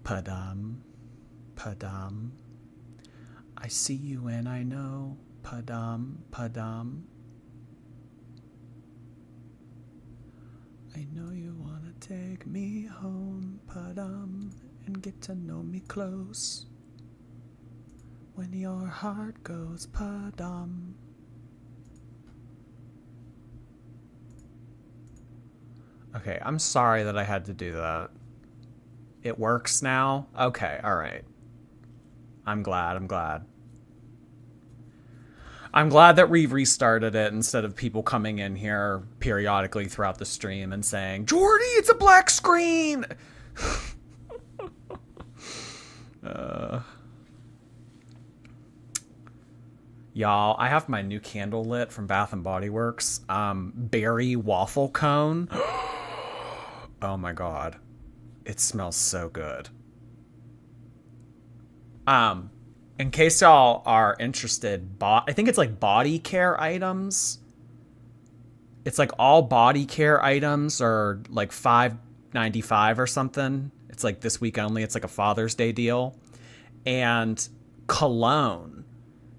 Padam, Padam. I see you and I know. Padam, Padam. I know you wanna take me home, Padam, and get to know me close. When your heart goes Padam. Okay, I'm sorry that I had to do that. It works now? Okay, alright. I'm glad. I'm glad that we restarted it instead of people coming in here periodically throughout the stream and saying, Jordy, it's a black screen! Y'all, I have my new candle lit from Bath & Body Works. Berry waffle cone. Oh my god. It smells so good. In case y'all are interested, I think it's like body care items. It's like all body care items are like $5.95 or something. It's like this week only. It's like a Father's Day deal. And cologne.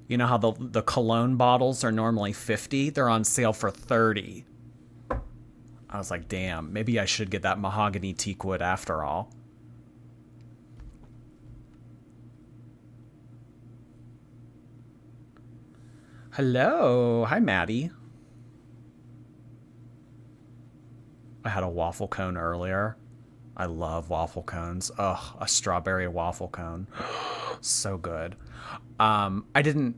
You know how the cologne bottles are normally $50? They're on sale for $30. I was like, damn, maybe I should get that mahogany teak wood after all. Hello. Hi, Maddie. I had a waffle cone earlier. I love waffle cones. Ugh, a strawberry waffle cone. So good. I didn't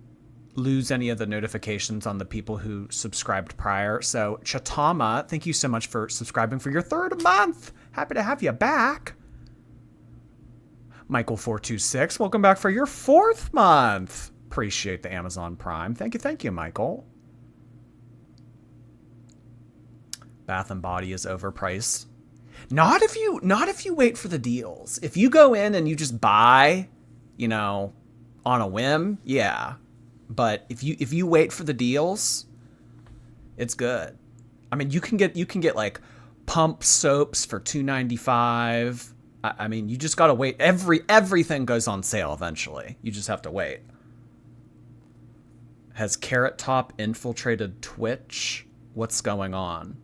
lose any of the notifications on the people who subscribed prior. So, Chatama, thank you so much for subscribing for your 3rd month. Happy to have you back. Michael426, welcome back for your 4th month. Appreciate the Amazon Prime. Thank you, Michael. Bath and Body is overpriced. Not if you wait for the deals. If you go in and you just buy, you know, on a whim, yeah. But if you wait for the deals, it's good. I mean, you can get like pump soaps for $2.95. I mean, you just gotta wait. Everything goes on sale eventually. You just have to wait. Has Carrot Top infiltrated Twitch? What's going on?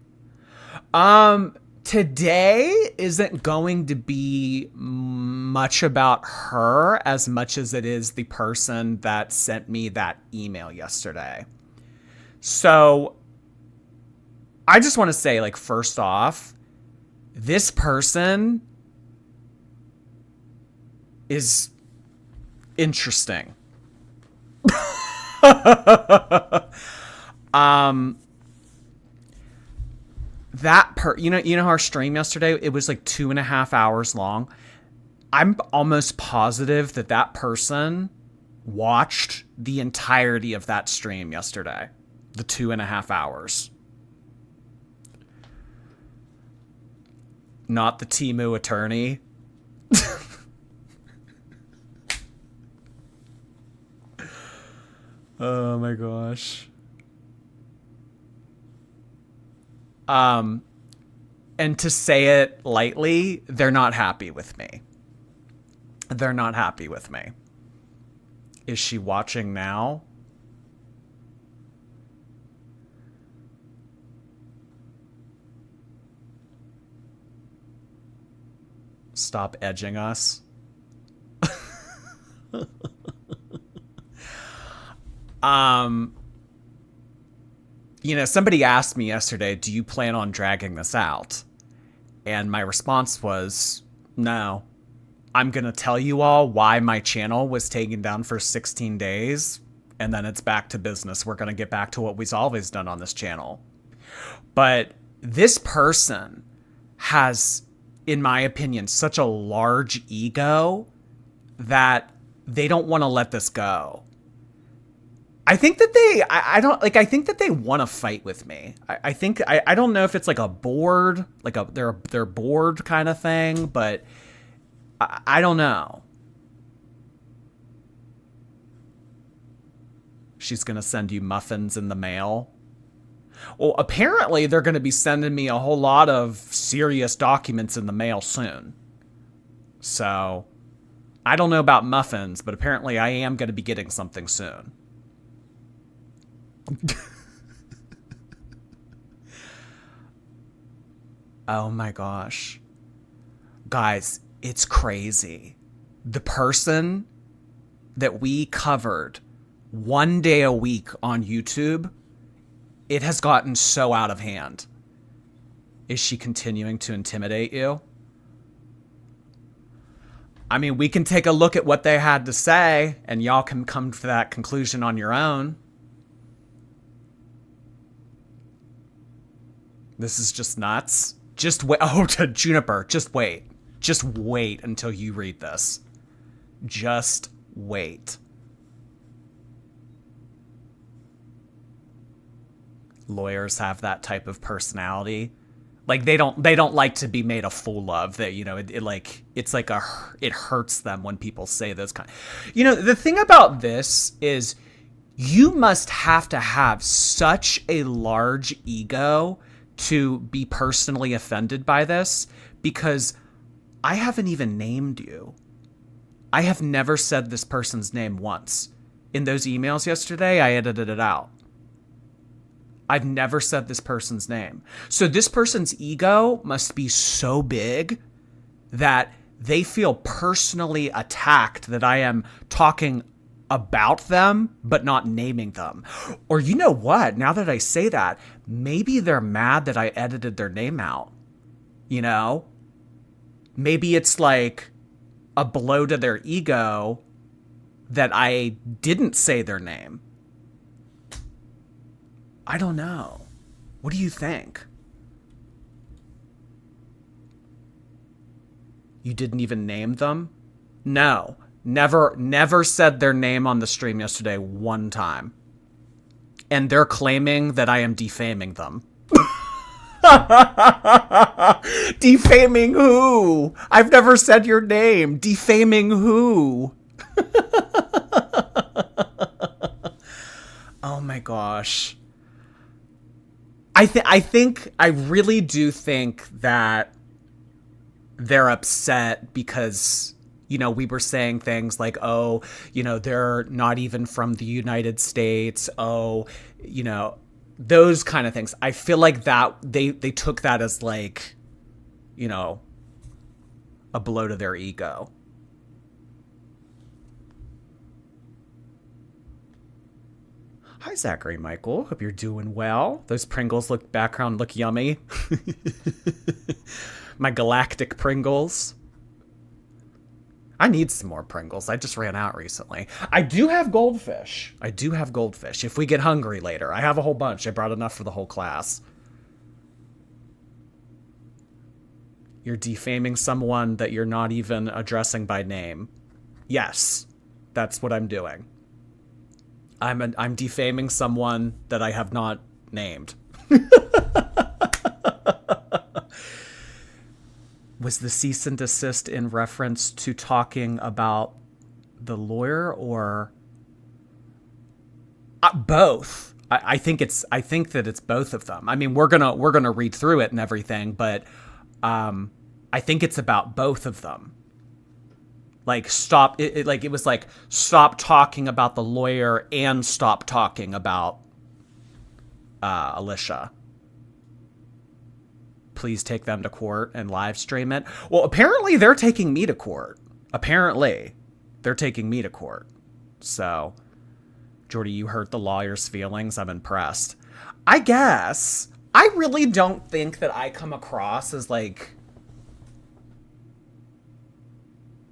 Today isn't going to be much about her as much as it is the person that sent me that email yesterday. So I just want to say, like, first off, this person is interesting. You know our stream yesterday, it was like 2.5 hours long. I'm almost positive that person watched the entirety of that stream yesterday. The 2.5 hours. Not the Teemu attorney. Oh my gosh. And to say it lightly, they're not happy with me. They're not happy with me. Is she watching now? Stop edging us. You know, somebody asked me yesterday, do you plan on dragging this out? And my response was, no. I'm going to tell you all why my channel was taken down for 16 days, and then it's back to business. We're going to get back to what we've always done on this channel. But this person has, in my opinion, such a large ego that they don't want to let this go. I think that I think that they want to fight with me. I think, I don't know if it's like a board, like they're bored kind of thing, but I don't know. She's going to send you muffins in the mail. Well, apparently they're going to be sending me a whole lot of serious documents in the mail soon. So I don't know about muffins, but apparently I am going to be getting something soon. Oh my gosh. Guys, it's crazy. The person that we covered one day a week on YouTube, it has gotten so out of hand. Is she continuing to intimidate you? I mean, we can take a look at what they had to say, and y'all can come to that conclusion on your own. This is just nuts. Just wait. Oh, to Juniper, just wait. Just wait until you read this. Just wait. Lawyers have that type of personality. Like they don't like to be made a fool of. That, you know, it hurts them when people say those kind. You know, the thing about this is you must have to have such a large ego to be personally offended by this, because I haven't even named you. I have never said this person's name once. In those emails yesterday, I edited it out. I've never said this person's name. So this person's ego must be so big that they feel personally attacked that I am talking about them, but not naming them. Or you know what? Now that I say that, maybe they're mad that I edited their name out. You know? Maybe it's like a blow to their ego that I didn't say their name. I don't know. What do you think? You didn't even name them? No. Never said their name on the stream yesterday one time. And they're claiming that I am defaming them. Defaming who? I've never said your name. Defaming who? Oh my gosh. I really do think that they're upset because, you know, we were saying things like, oh, you know, they're not even from the United States. Oh, you know, those kind of things. I feel like that they took that as like, you know, a blow to their ego. Hi, Zachary Michael. Hope you're doing well. Those Pringles look yummy. My galactic Pringles. I need some more Pringles. I just ran out recently. I do have goldfish. If we get hungry later. I have a whole bunch. I brought enough for the whole class. You're defaming someone that you're not even addressing by name. Yes, that's what I'm doing. I'm defaming someone that I have not named. Was the cease and desist in reference to talking about the lawyer or both? I think that it's both of them. I mean, we're gonna read through it and everything, but I think it's about both of them. Like stop it was like stop talking about the lawyer and stop talking about Alicia. Please take them to court and live stream it. Well, apparently they're taking me to court. So, Jordy, you hurt the lawyer's feelings. I'm impressed. I guess I really don't think that I come across as like,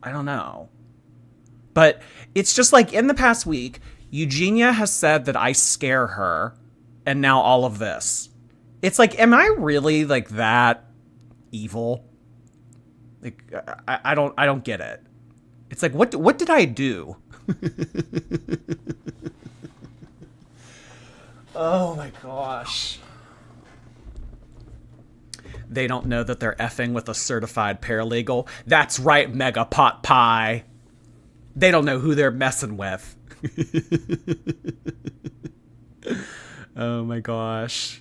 I don't know. But it's just like in the past week, Eugenia has said that I scare her, and now all of this. It's like, am I really like that evil? Like, I don't get it. It's like, what did I do? Oh my gosh. They don't know that they're effing with a certified paralegal. That's right, Mega Pot Pie. They don't know who they're messing with. Oh my gosh.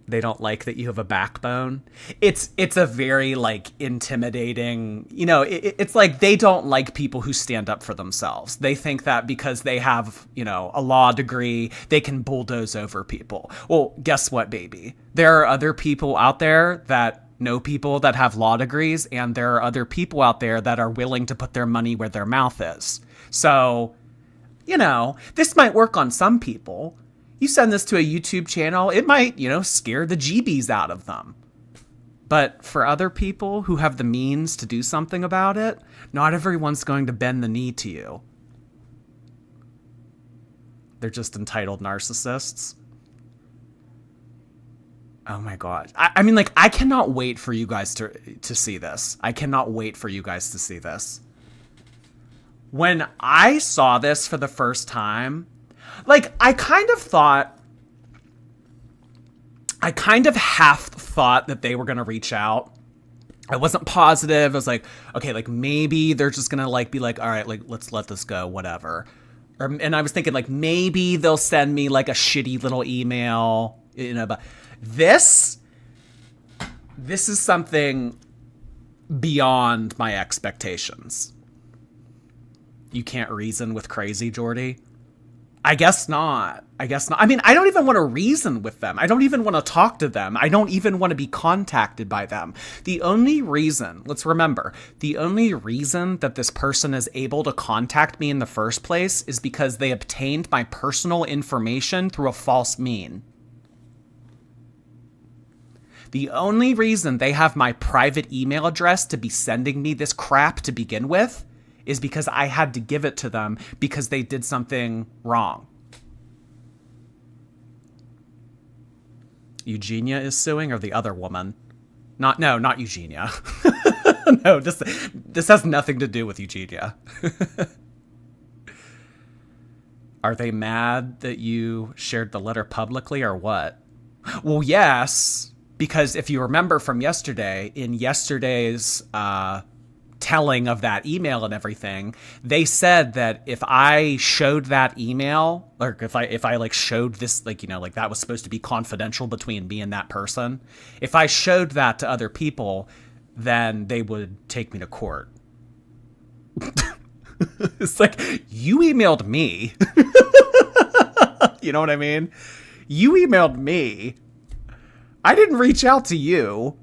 They don't like that you have a backbone. It's a very like intimidating, it's like they don't like people who stand up for themselves. They think that because they have, a law degree, they can bulldoze over people. Well, guess what, baby? There are other people out there that know people that have law degrees, and there are other people out there that are willing to put their money where their mouth is. So, this might work on some people. You send this to a YouTube channel, it might, scare the jeebies out of them. But for other people who have the means to do something about it, not everyone's going to bend the knee to you. They're just entitled narcissists. Oh my God. I mean, like, I cannot wait for you guys to see this. I cannot wait for you guys to see this. When I saw this for the first time, like, I kind of half thought that they were going to reach out. I wasn't positive. I was like, okay, like, maybe they're just going to, like, be like, all right, like, let's let this go, whatever. And I was thinking, like, maybe they'll send me, like, a shitty little email, but this is something beyond my expectations. You can't reason with crazy, Jordy? I guess not. I mean, I don't even want to reason with them. I don't even want to talk to them. I don't even want to be contacted by them. The only reason, let's remember, the only reason that this person is able to contact me in the first place is because they obtained my personal information through a false mean. The only reason they have my private email address to be sending me this crap to begin with is because I had to give it to them because they did something wrong. Eugenia is suing, or the other woman? Not Eugenia. No, this has nothing to do with Eugenia. Are they mad that you shared the letter publicly or what? Well, yes, because if you remember from yesterday, in yesterday's telling of that email and everything, they said that if I showed that email, or if I like showed this, like, like that was supposed to be confidential between me and that person, if I showed that to other people, then they would take me to court. It's like, you emailed me. You know what I mean? You emailed me. I didn't reach out to you.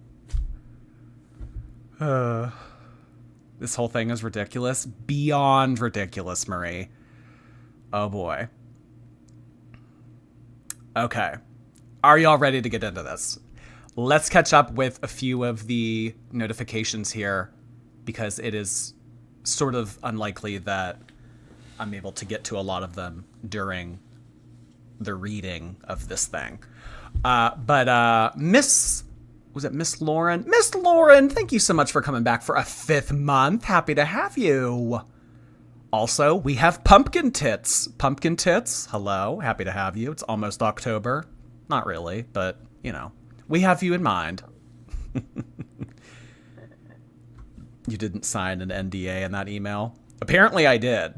This whole thing is ridiculous. Beyond ridiculous, Marie. Oh boy. Okay. Are y'all ready to get into this? Let's catch up with a few of the notifications here, because it is sort of unlikely that I'm able to get to a lot of them during the reading of this thing. But Miss Lauren? Miss Lauren, thank you so much for coming back for a 5th month. Happy to have you. Also, we have Pumpkin Tits. Pumpkin Tits, hello. Happy to have you. It's almost October. Not really, but, we have you in mind. You didn't sign an NDA in that email? Apparently I did.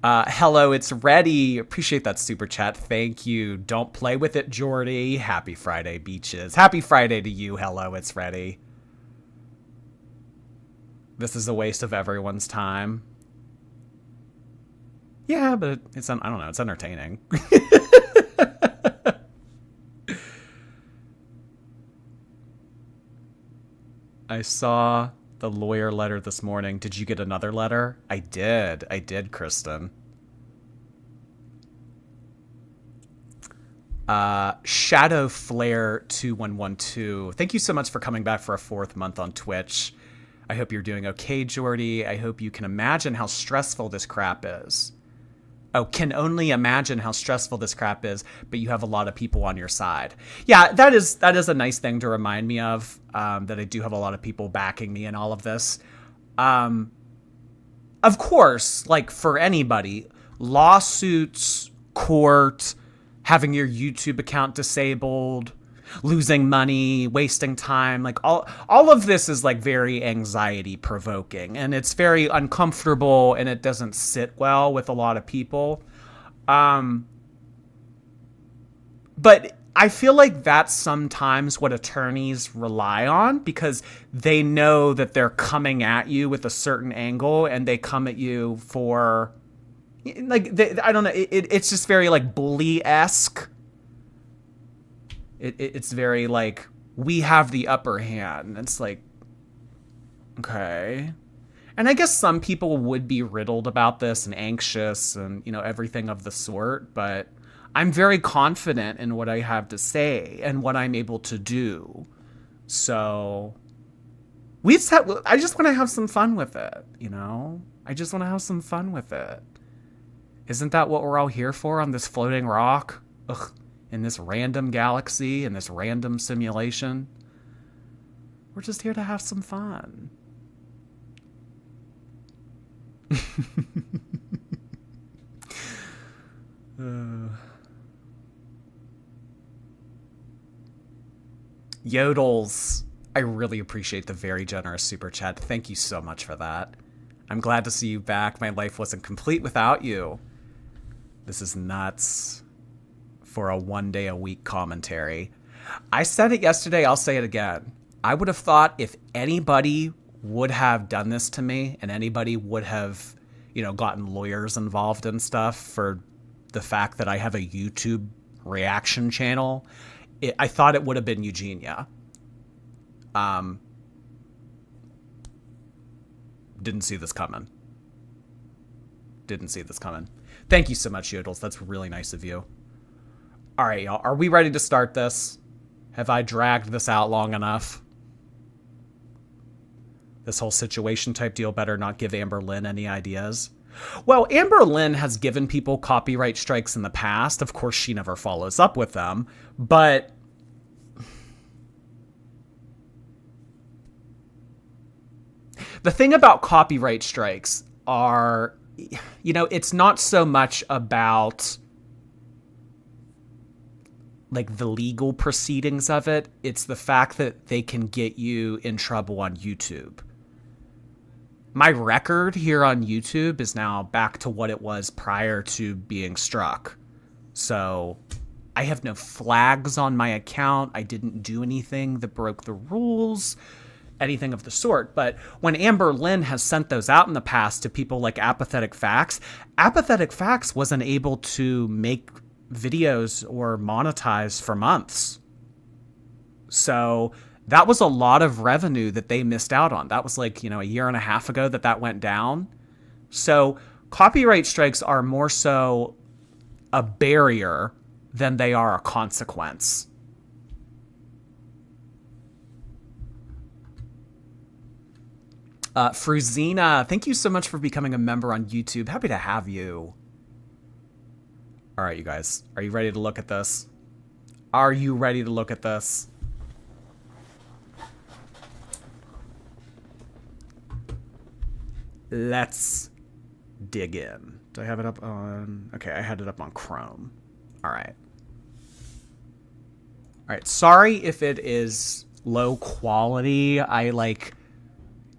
Hello, it's ready. Appreciate that super chat. Thank you. Don't play with it, Jordy. Happy Friday, beaches. Happy Friday to you. Hello, it's ready. This is a waste of everyone's time. Yeah, but I don't know. It's entertaining. I saw the lawyer letter this morning. Did you get another letter? I did, Kristen. Shadow Flare 2112. Thank you so much for coming back for a 4th month on Twitch. I hope you're doing okay, Jordy. I hope you can imagine how stressful this crap is. Oh, can only imagine how stressful this crap is, but you have a lot of people on your side. Yeah, that is a nice thing to remind me of, that I do have a lot of people backing me in all of this. Of course, like for anybody, lawsuits, court, having your YouTube account disabled, losing money, wasting time, like all of this is like very anxiety provoking, and it's very uncomfortable, and it doesn't sit well with a lot of people. But I feel like that's sometimes what attorneys rely on, because they know that they're coming at you with a certain angle, and they come at you for, like, I don't know, it's just very, like, bully-esque. It's very, like, we have the upper hand. It's like, okay. And I guess some people would be riddled about this and anxious and, you know, everything of the sort, but I'm very confident in what I have to say and what I'm able to do. So I just want to have some fun with it, you know? I just want to have some fun with it. Isn't that what we're all here for on this floating rock? Ugh, in this random galaxy, in this random simulation? We're just here to have some fun. Yodels, I really appreciate the very generous super chat. Thank you so much for that. I'm glad to see you back. My life wasn't complete without you. This is nuts for a 1 day a week commentary. I said it yesterday, I'll say it again. I would have thought if anybody would have done this to me and anybody would have, you know, gotten lawyers involved and stuff for the fact that I have a YouTube reaction channel, I thought it would have been Eugenia. Didn't see this coming. Thank you so much, Yodels. That's really nice of you. All right, y'all. Are we ready to start this? Have I dragged this out long enough? This whole situation type deal better not give Amber Lynn any ideas. Well, Amber Lynn has given people copyright strikes in the past. Of course, she never follows up with them. But the thing about copyright strikes are, you know, it's not so much about like the legal proceedings of it. It's the fact that they can get you in trouble on YouTube. My record here on YouTube is now back to what it was prior to being struck. So I have no flags on my account. I didn't do anything that broke the rules, anything of the sort. But when Amber Lynn has sent those out in the past to people like Apathetic Facts wasn't able to make videos or monetize for months. So that was a lot of revenue that they missed out on. That was like, you know, a year and a half ago that went down. So copyright strikes are more so a barrier than they are a consequence. Fruzina, thank you so much for becoming a member on YouTube. Happy to have you. All right, you guys, are you ready to look at this? Are you ready to look at this? Let's dig in. Do I have it up on... Okay, I had it up on Chrome. All right. All right, sorry if it is low quality. I like...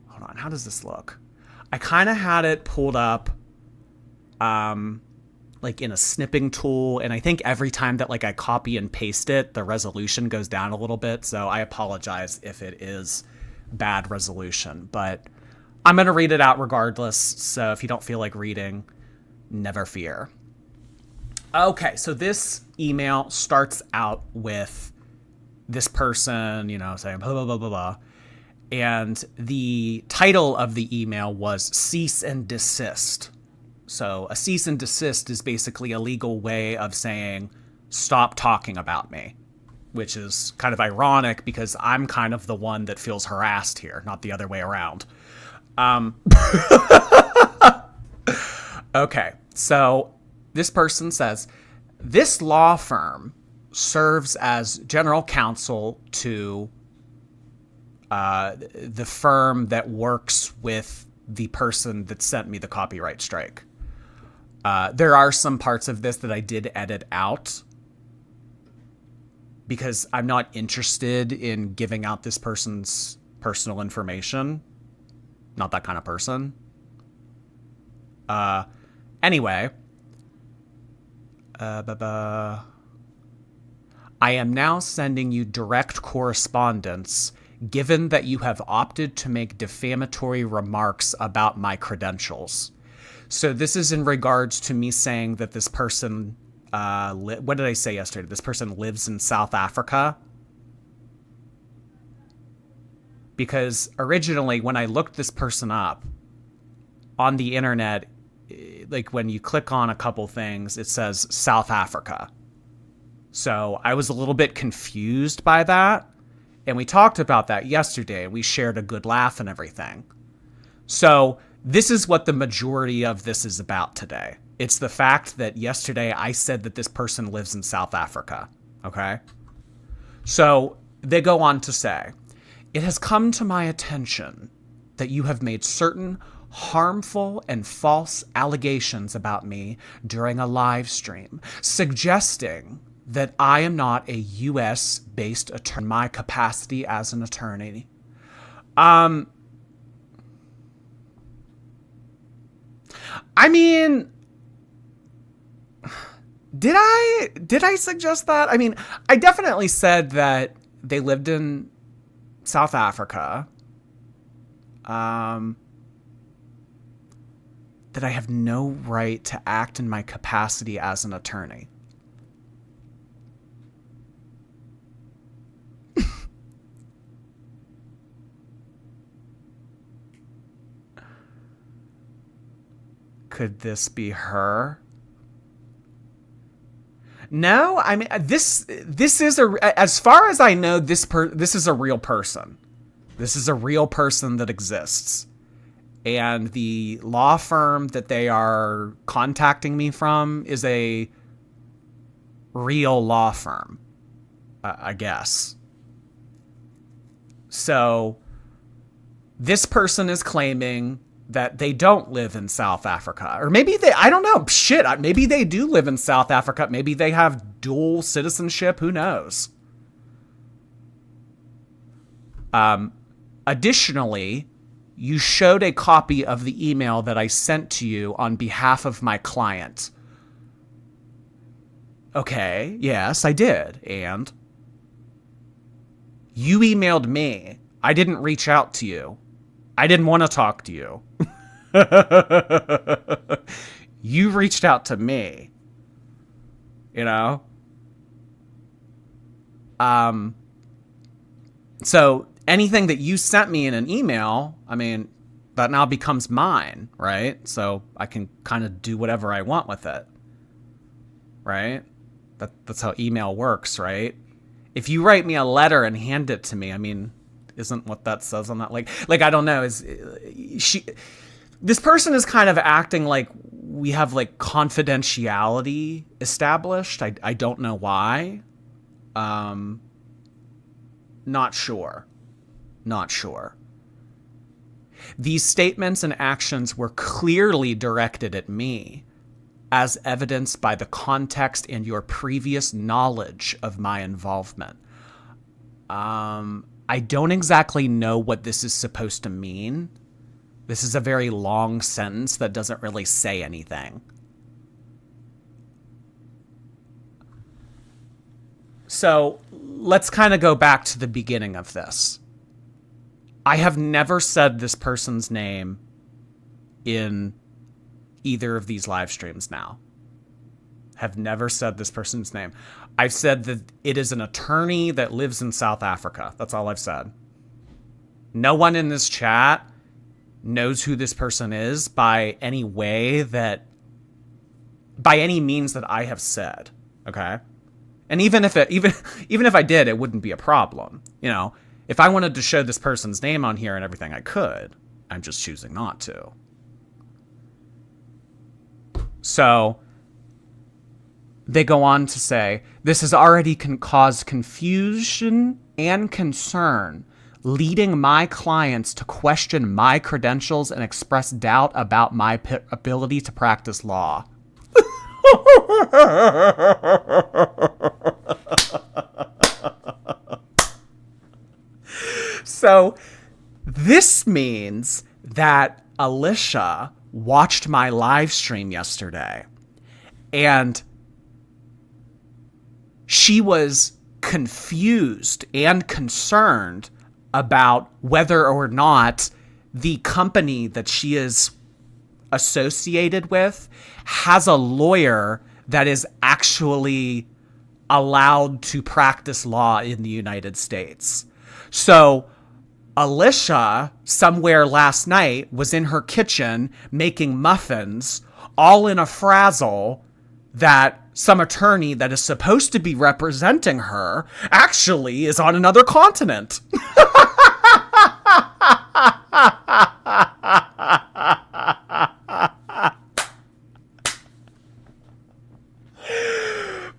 Hold on, how does this look? I kind of had it pulled up like in a snipping tool, and I think every time that like I copy and paste it, the resolution goes down a little bit, so I apologize if it is bad resolution, but I'm going to read it out regardless, so if you don't feel like reading, never fear. Okay, so this email starts out with this person, you know, saying blah, blah, blah, blah, blah. And the title of the email was Cease and Desist. So a cease and desist is basically a legal way of saying, stop talking about me, which is kind of ironic because I'm kind of the one that feels harassed here, not the other way around. Okay, so this person says, this law firm serves as general counsel to the firm that works with the person that sent me the copyright strike. There are some parts of this that I did edit out because I'm not interested in giving out this person's personal information. Not that kind of person. Anyway. I am now sending you direct correspondence given that you have opted to make defamatory remarks about my credentials. So this is in regards to me saying that this person, what did I say yesterday? This person lives in South Africa. Because originally when I looked this person up on the internet, like when you click on a couple things, it says South Africa. So I was a little bit confused by that. And we talked about that yesterday. We shared a good laugh and everything. So this is what the majority of this is about today. It's the fact that yesterday I said that this person lives in South Africa. Okay? So they go on to say, it has come to my attention that you have made certain harmful and false allegations about me during a live stream, suggesting that I am not a U.S.-based attorney in my capacity as an attorney. I mean, did I suggest that? I mean, I definitely said that they lived in South Africa. That I have no right to act in my capacity as an attorney. Could this be her? No, I mean, this is as far as I know, this is a real person. This is a real person that exists. And the law firm that they are contacting me from is a real law firm, I guess. So this person is claiming that they don't live in South Africa. Or maybe I don't know. Shit, maybe they do live in South Africa. Maybe they have dual citizenship. Who knows? Additionally, you showed a copy of the email that I sent to you on behalf of my client. Okay, yes, I did. And you emailed me. I didn't reach out to you. I didn't want to talk to you. You reached out to me. You know? So anything that you sent me in an email, I mean, that now becomes mine, right? So I can kind of do whatever I want with it. Right? That's how email works, right? If you write me a letter and hand it to me, I mean, isn't what that says on that? Like I don't know. This person is kind of acting like we have like confidentiality established. I don't know why. Not sure. These statements and actions were clearly directed at me, as evidenced by the context and your previous knowledge of my involvement. I don't exactly know what this is supposed to mean. This is a very long sentence that doesn't really say anything. So let's kind of go back to the beginning of this. I have never said this person's name in either of these live streams now. Have never said this person's name. I've said that it is an attorney that lives in South Africa. That's all I've said. No one in this chat knows who this person is by any means that I have said. Okay? And even if I did, it wouldn't be a problem. You know, if I wanted to show this person's name on here and everything, I could. I'm just choosing not to. So they go on to say, this has already caused confusion and concern, leading my clients to question my credentials and express doubt about my ability to practice law. So this means that Alicia watched my live stream yesterday, and she was confused and concerned about whether or not the company that she is associated with has a lawyer that is actually allowed to practice law in the United States. So Alicia, somewhere last night, was in her kitchen making muffins, all in a frazzle that some attorney that is supposed to be representing her actually is on another continent.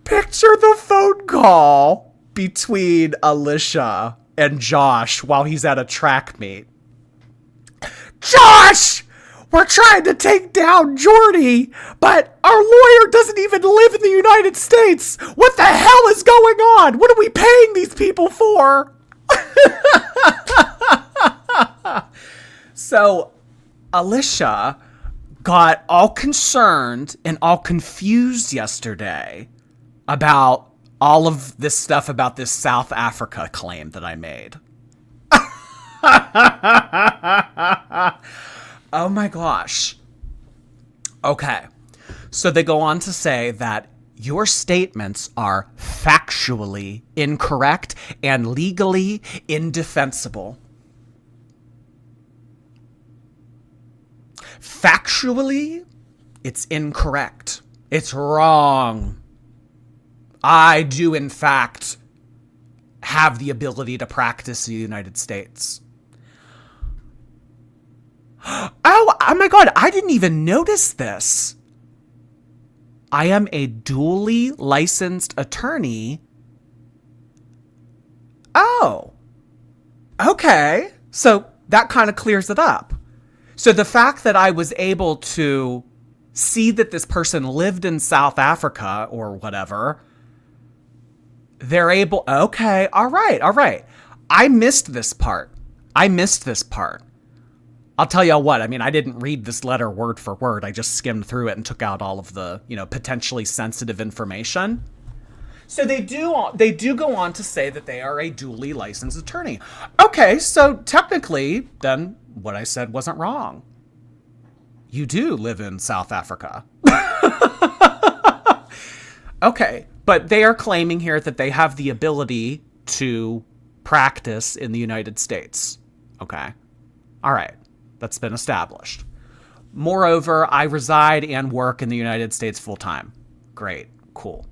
Picture the phone call between Alicia and Josh while he's at a track meet. Josh! We're trying to take down Jordy, but our lawyer doesn't even live in the United States. What the hell is going on? What are we paying these people for? So Alicia got all concerned and all confused yesterday about all of this stuff about this South Africa claim that I made. Oh my gosh. Okay. So they go on to say that your statements are factually incorrect and legally indefensible. Factually, it's incorrect. It's wrong. I do, in fact, have the ability to practice in the United States. Oh my God, I didn't even notice this. I am a dually licensed attorney. Oh, okay. So that kind of clears it up. So the fact that I was able to see that this person lived in South Africa or whatever, they're able, okay, all right. I missed this part. I'll tell you what, I mean, I didn't read this letter word for word. I just skimmed through it and took out all of the, potentially sensitive information. So they do go on to say that they are a duly licensed attorney. Okay, so technically, then what I said wasn't wrong. You do live in South Africa. Okay, but they are claiming here that they have the ability to practice in the United States. Okay, all right. That's been established. Moreover, I reside and work in the United States full time. Great. Cool.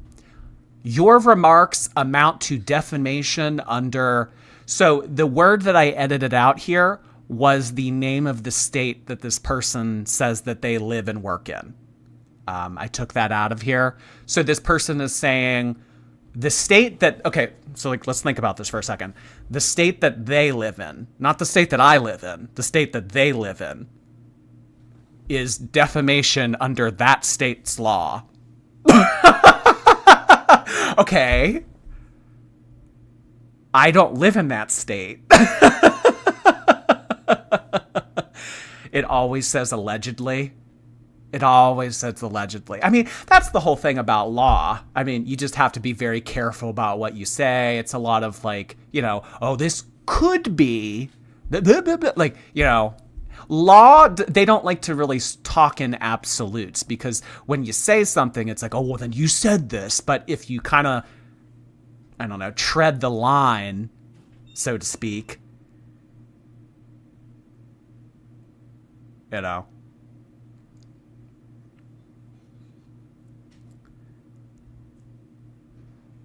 Your remarks amount to defamation under... So the word that I edited out here was the name of the state that this person says that they live and work in. I took that out of here. So this person is saying the state that... Okay, so let's think about this for a second. The state that they live in, not the state that I live in, the state that they live in, is defamation under that state's law. Okay. I don't live in that state. It always says allegedly. I mean, that's the whole thing about law. I mean, you just have to be very careful about what you say. It's a lot of oh, this could be, law, they don't like to really talk in absolutes because when you say something, it's like, oh, well, then you said this. But if you kind of, tread the line, so to speak,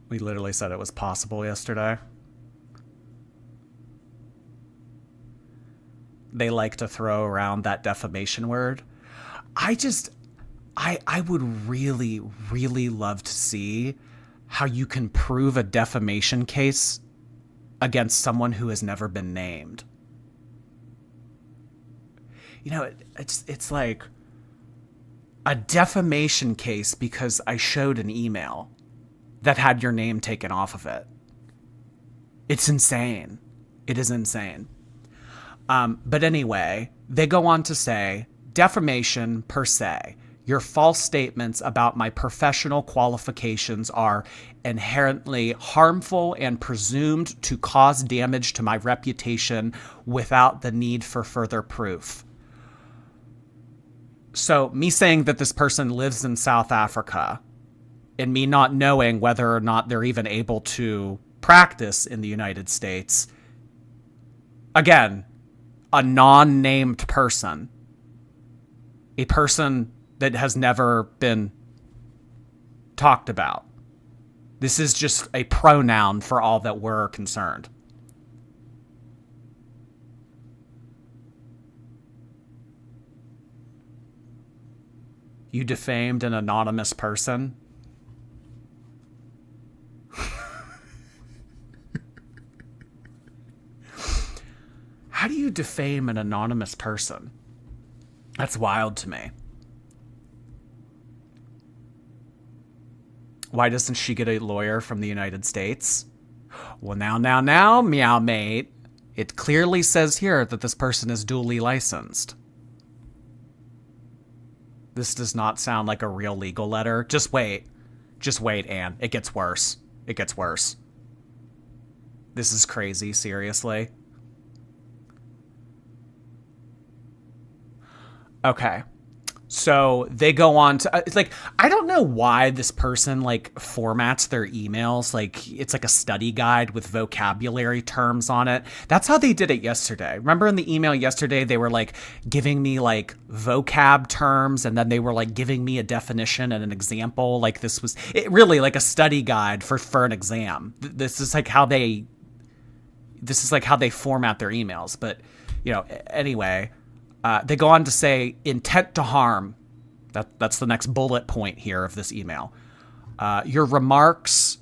We literally said it was possible yesterday. They like to throw around that defamation word. I would really, really love to see how you can prove a defamation case against someone who has never been named. It's like a defamation case because I showed an email that had your name taken off of it. It's insane. It is insane. But anyway, they go on to say, defamation per se Your false statements about my professional qualifications are inherently harmful and presumed to cause damage to my reputation without the need for further proof. So me saying that this person lives in South Africa and me not knowing whether or not they're even able to practice in the United States, again, a non-named person, a person that has never been talked about. This is just a pronoun for all that we're concerned. You defamed an anonymous person? How do you defame an anonymous person? That's wild to me. Why doesn't she get a lawyer from the United States? Well, now, meow mate. It clearly says here that this person is duly licensed. This does not sound like a real legal letter. Just wait. Just wait, Anne. It gets worse. It gets worse. This is crazy, seriously. Okay. So they go on to, like, I don't know why this person, like, formats their emails. Like, it's like a study guide with vocabulary terms on it. That's how they did it yesterday. Remember in the email yesterday, they were, like, giving me, like, vocab terms, and then they were, like, giving me a definition and an example. Like, this was really like a study guide for an exam. This is like how they format their emails. But, you know, anyway... they go on to say intent to harm. That's the next bullet point here of this email. Your remarks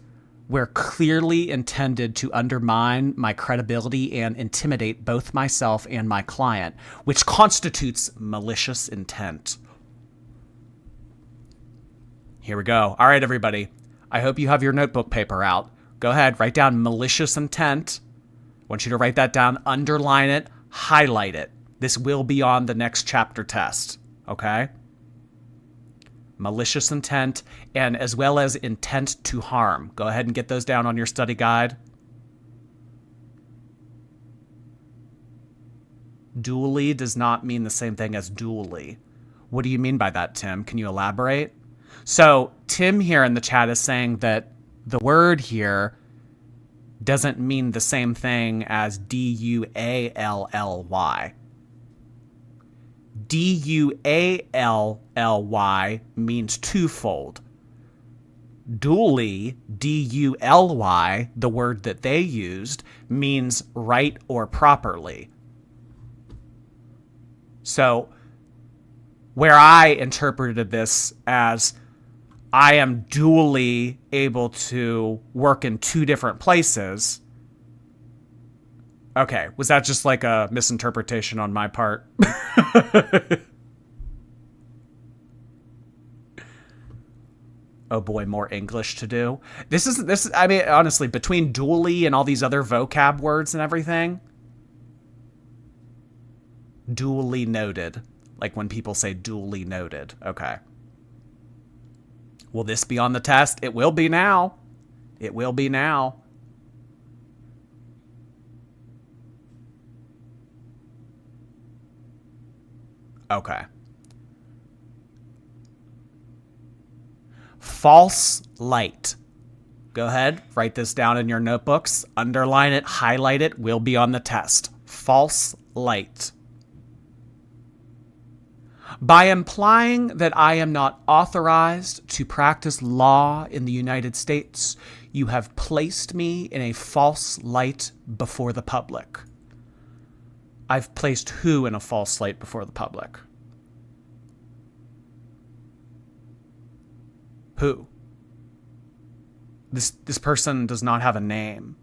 were clearly intended to undermine my credibility and intimidate both myself and my client, which constitutes malicious intent. Here we go. All right, everybody. I hope you have your notebook paper out. Go ahead, write down malicious intent. I want you to write that down, underline it, highlight it. This will be on the next chapter test, okay? Malicious intent, and as well as intent to harm. Go ahead and get those down on your study guide. Duly does not mean the same thing as duly. What do you mean by that, Tim? Can you elaborate? So Tim here in the chat is saying that the word here doesn't mean the same thing as D-U-A-L-L-Y. D-U-A-L-L-Y means twofold. Duly, D-U-L-Y, the word that they used, means right or properly. So, where I interpreted this as I am duly able to work in two different places. Okay, was that just like a misinterpretation on my part? Oh boy, more English to do. This is, I mean, honestly, between duly and all these other vocab words and everything, duly noted. Like when people say duly noted. Okay. Will this be on the test? It will be now. It will be now. Okay. False light. Go ahead, write this down in your notebooks, underline it, highlight it, will be on the test. False light. By implying that I am not authorized to practice law in the United States, you have placed me in a false light before the public. I've placed who in a false light before the public? Who? This person does not have a name.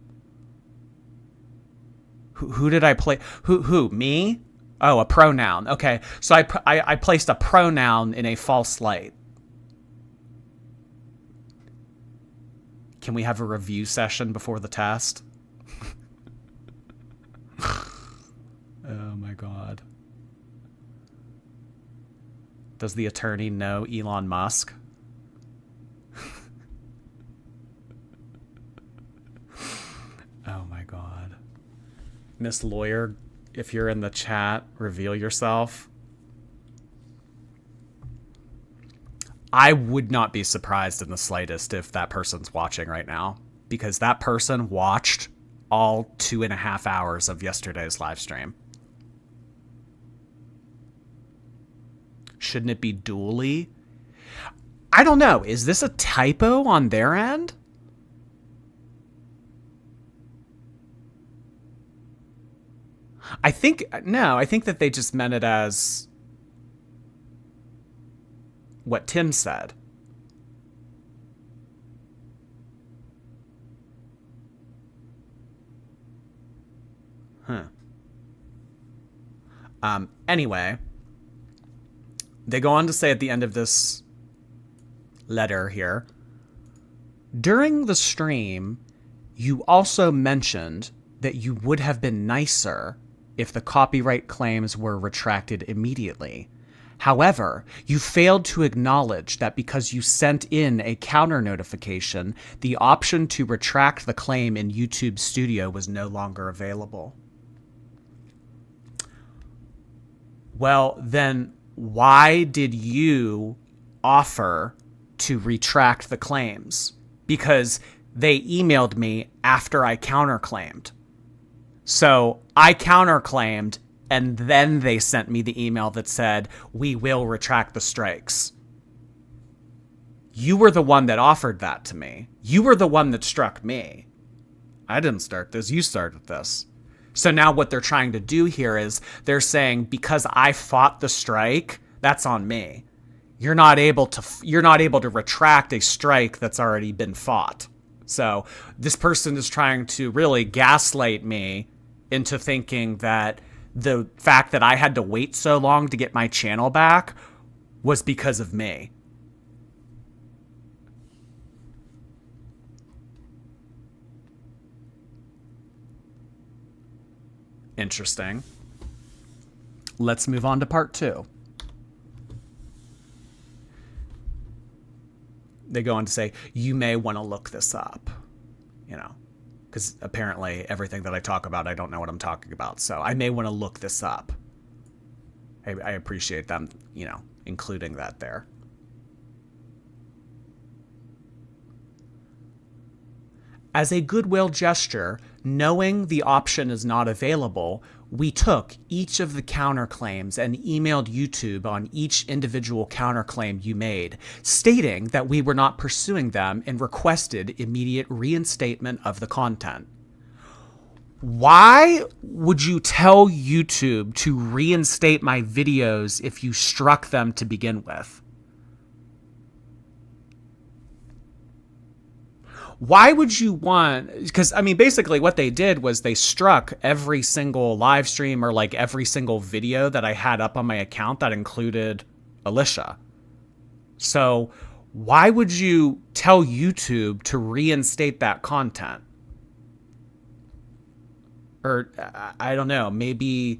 Who did I play? Who? Me? Oh, a pronoun. Okay, so I placed a pronoun in a false light. Can we have a review session before the test? Oh my god. Does the attorney know Elon Musk? Oh my God. Miss Lawyer, if you're in the chat, reveal yourself. I would not be surprised in the slightest if that person's watching right now, because that person watched all 2.5 hours of yesterday's live stream. Shouldn't it be dually? I don't know. Is this a typo on their end? I think that they just meant it as what Tim said. Anyway, they go on to say at the end of this letter here, during the stream, you also mentioned that you would have been nicer if the copyright claims were retracted immediately. However, you failed to acknowledge that because you sent in a counter notification, the option to retract the claim in YouTube Studio was no longer available. Well, then why did you offer to retract the claims? Because they emailed me after I counterclaimed. So I counterclaimed, and then they sent me the email that said, we will retract the strikes. You were the one that offered that to me. You were the one that struck me. I didn't start this. You started this. So now what they're trying to do here is they're saying, because I fought the strike, that's on me. You're not able to retract a strike that's already been fought. So this person is trying to really gaslight me into thinking that the fact that I had to wait so long to get my channel back was because of me. Interesting. Let's move on to part 2. They go on to say, you may want to look this up, because apparently everything that I talk about, I don't know what I'm talking about. So I may want to look this up. I appreciate them, including that there. As a goodwill gesture, knowing the option is not available, we took each of the counterclaims and emailed YouTube on each individual counterclaim you made, stating that we were not pursuing them and requested immediate reinstatement of the content. Why would you tell YouTube to reinstate my videos if you struck them to begin with? Why would you want, because basically what they did was they struck every single live stream or like every single video that I had up on my account that included Alicia. So why would you tell YouTube to reinstate that content? Or I don't know, maybe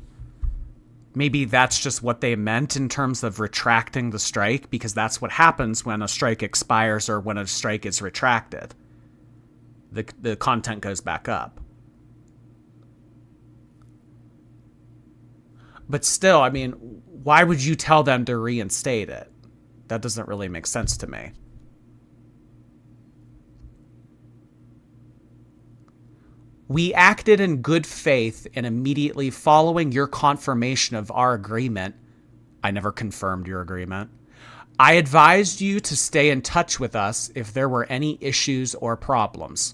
that's just what they meant in terms of retracting the strike, because that's what happens when a strike expires or when a strike is retracted. The content goes back up. But still, why would you tell them to reinstate it? That doesn't really make sense to me. We acted in good faith and immediately following your confirmation of our agreement. I never confirmed your agreement. I advised you to stay in touch with us if there were any issues or problems.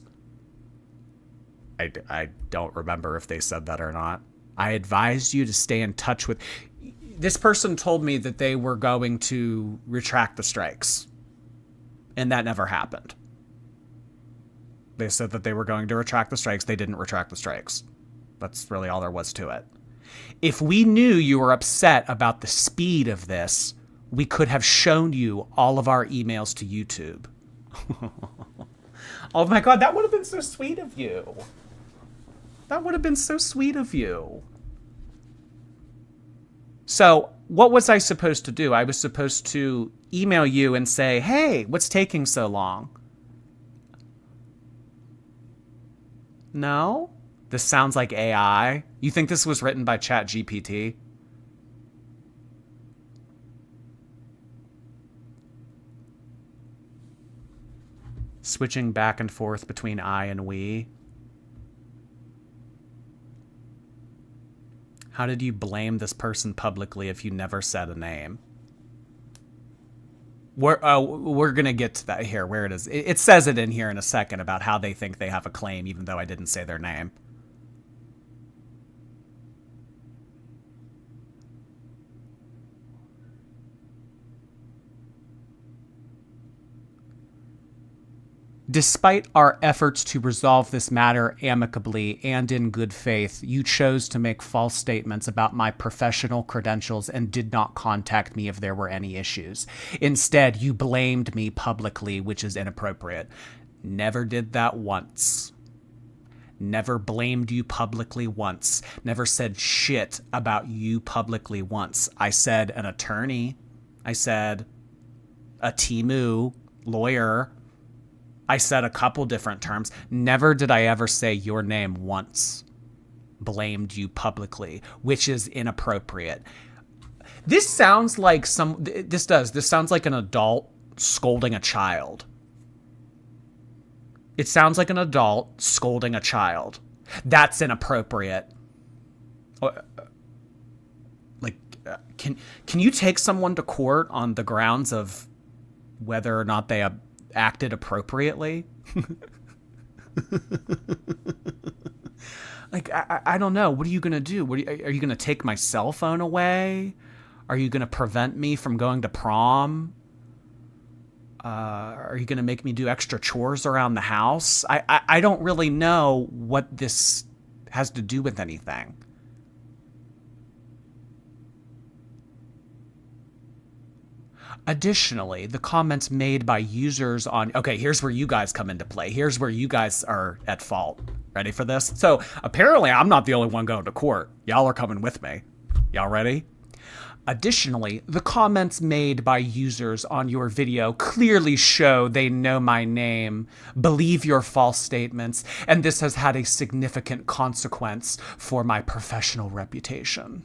I don't remember if they said that or not. I advised you to stay in touch with... This person told me that they were going to retract the strikes. And that never happened. They said that they were going to retract the strikes. They didn't retract the strikes. That's really all there was to it. If we knew you were upset about the speed of this, we could have shown you all of our emails to YouTube. Oh my God, that would have been so sweet of you. That would have been so sweet of you. So what was I supposed to do? I was supposed to email you and say, hey, what's taking so long? No? This sounds like AI. You think this was written by ChatGPT? Switching back and forth between I and we. How did you blame this person publicly if you never said a name? We're going to get to that here, where it is. It says it in here in a second about how they think they have a claim, even though I didn't say their name. Despite our efforts to resolve this matter amicably and in good faith, you chose to make false statements about my professional credentials and did not contact me if there were any issues. Instead, you blamed me publicly, which is inappropriate. Never did that once. Never blamed you publicly once. Never said shit about you publicly once. I said an attorney. I said a Teemu lawyer. I said a couple different terms. Never did I ever say your name once. Blamed you publicly, which is inappropriate. This sounds like this sounds like an adult scolding a child. It sounds like an adult scolding a child. That's inappropriate. Like, can you take someone to court on the grounds of whether or not they acted appropriately? Like, I don't know. What are you going to do? Are you going to take my cell phone away? Are you going to prevent me from going to prom? Are you going to make me do extra chores around the house? I don't really know what this has to do with anything. Additionally, the comments made by users on... Okay, here's where you guys come into play. Here's where you guys are at fault. Ready for this? So, apparently, I'm not the only one going to court. Y'all are coming with me. Y'all ready? Additionally, the comments made by users on your video clearly show they know my name, believe your false statements, and this has had a significant consequence for my professional reputation.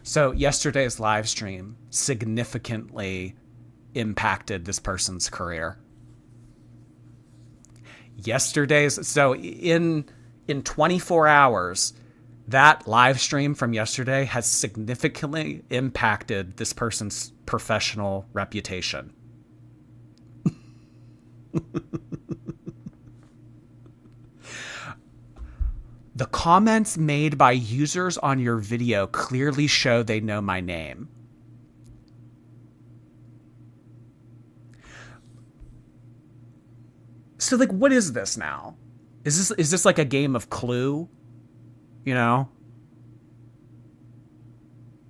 So yesterday's live stream significantly impacted this person's career. So in 24 hours, that live stream from yesterday has significantly impacted this person's professional reputation. The comments made by users on your video clearly show they know my name. So, like, what is this now? Is this like a game of Clue? You know?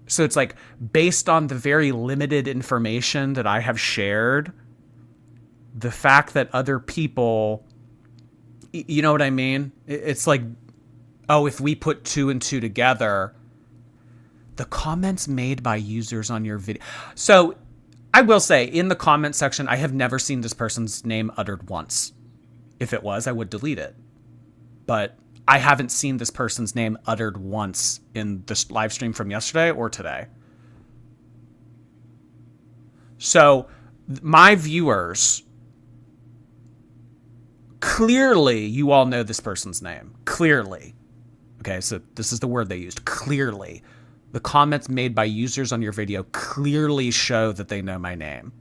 So it's like, based on the very limited information that I have shared, the fact that other people, you know what I mean? It's like, oh, if we put 2 and 2 together, the comments made by users on your video. So I will say, in the comment section, I have never seen this person's name uttered once. If it was, I would delete it. But I haven't seen this person's name uttered once in this live stream from yesterday or today. So my viewers, clearly you all know this person's name. Clearly. Okay, so this is the word they used. Clearly. The comments made by users on your video clearly show that they know my name.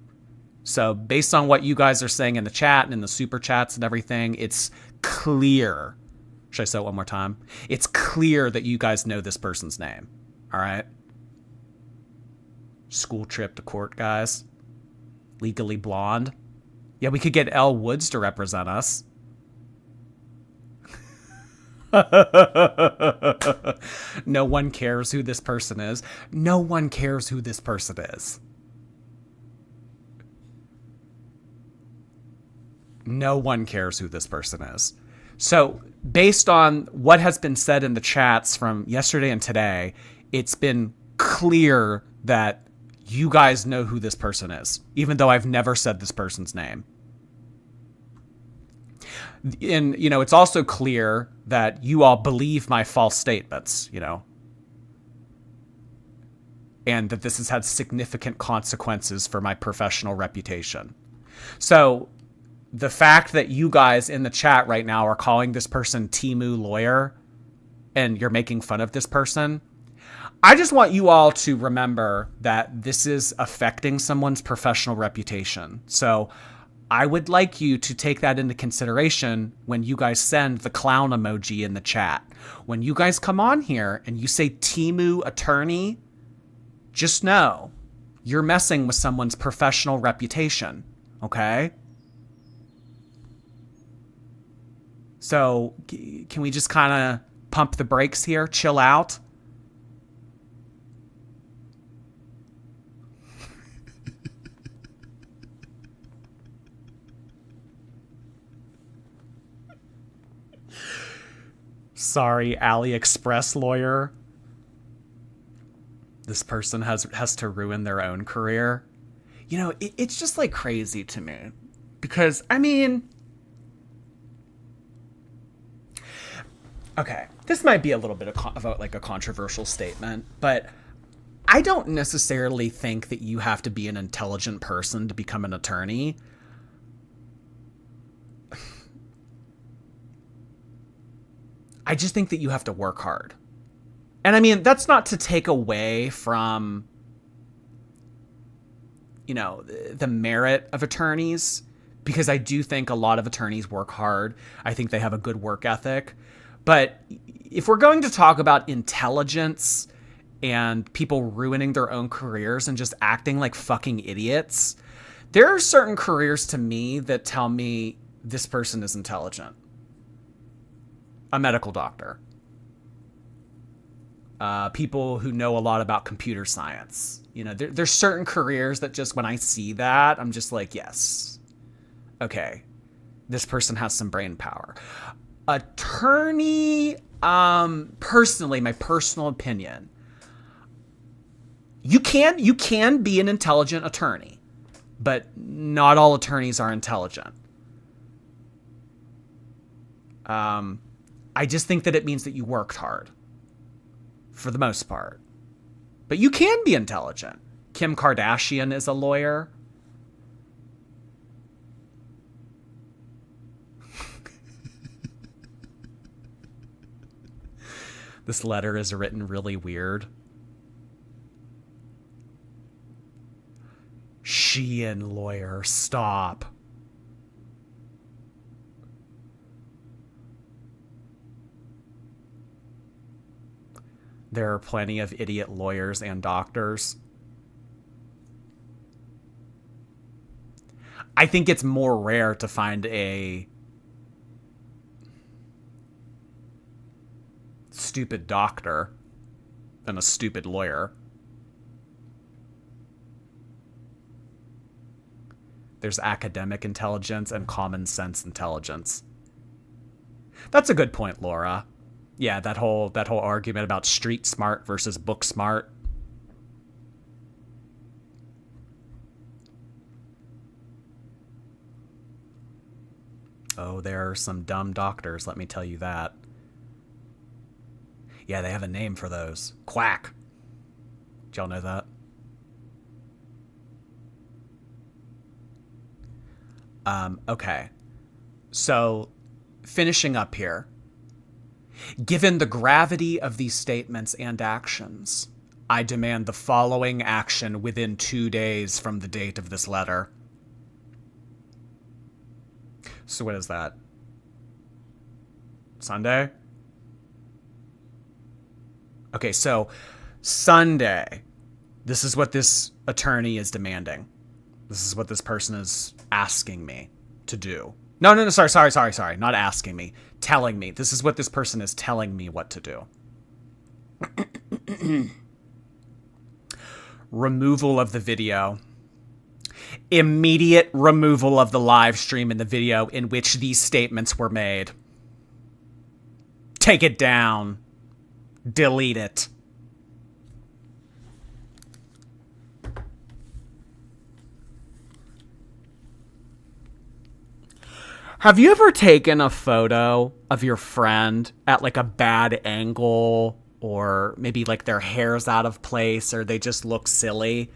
So based on what you guys are saying in the chat and in the super chats and everything, it's clear. Should I say it one more time? It's clear that you guys know this person's name. All right? School trip to court, guys. Legally Blonde. Yeah, we could get Elle Woods to represent us. No one cares who this person is. No one cares who this person is. No one cares who this person is. So, based on what has been said in the chats from yesterday and today, it's been clear that you guys know who this person is, even though I've never said this person's name. And, it's also clear that you all believe my false statements, and that this has had significant consequences for my professional reputation. So the fact that you guys in the chat right now are calling this person Teemu lawyer and you're making fun of this person, I just want you all to remember that this is affecting someone's professional reputation. So I would like you to take that into consideration when you guys send the clown emoji in the chat. When you guys come on here and you say Teemu attorney, just know you're messing with someone's professional reputation, okay? So can we just kind of pump the brakes here, chill out? Sorry, AliExpress lawyer. This person has to ruin their own career. It's just like crazy to me because, okay, this might be a little bit of a controversial statement, but I don't necessarily think that you have to be an intelligent person to become an attorney. I just think that you have to work hard. And that's not to take away from, the merit of attorneys, because I do think a lot of attorneys work hard. I think they have a good work ethic. But if we're going to talk about intelligence and people ruining their own careers and just acting like fucking idiots, there are certain careers to me that tell me this person is intelligent. A medical doctor. People who know a lot about computer science. There's certain careers that just when I see that, I'm just like, yes, okay, this person has some brain power. Attorney, personally, my personal opinion, you can be an intelligent attorney, but not all attorneys are intelligent. I just think that it means that you worked hard. For the most part. But you can be intelligent. Kim Kardashian is a lawyer. This letter is written really weird. Sheehan lawyer, stop. There are plenty of idiot lawyers and doctors. I think it's more rare to find a stupid doctor than a stupid lawyer. There's academic intelligence and common sense intelligence. That's a good point, Laura. Yeah, that whole argument about street smart versus book smart. Oh, there are some dumb doctors, let me tell you that. Yeah, they have a name for those. Quack. Did y'all know that? Okay. So, finishing up here. Given the gravity of these statements and actions, I demand the following action within 2 days from the date of this letter. So what is that? Sunday? Okay, so Sunday. This is what this attorney is demanding. This is what this person is asking me to do. No, sorry. Not asking me. Telling me. This is what this person is telling me what to do. Removal of the video. Immediate removal of the live stream in the video in which these statements were made. Take it down. Delete it. Have you ever taken a photo of your friend at like a bad angle, or maybe like their hair's out of place or they just look silly,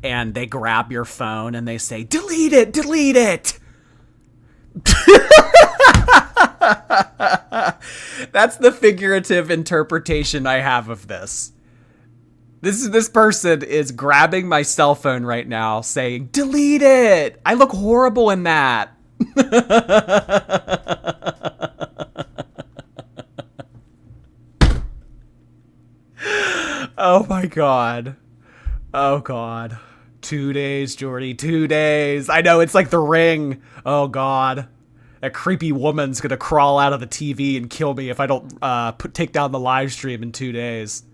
and they grab your phone and they say, delete it, delete it? That's the figurative interpretation I have of this. This person is grabbing my cell phone right now saying, delete it. I look horrible in that. Oh my God. Oh God. 2 days, Jordy. 2 days. I know, it's like The Ring. Oh God. That creepy woman's gonna crawl out of the TV and kill me if I don't take down the live stream in 2 days.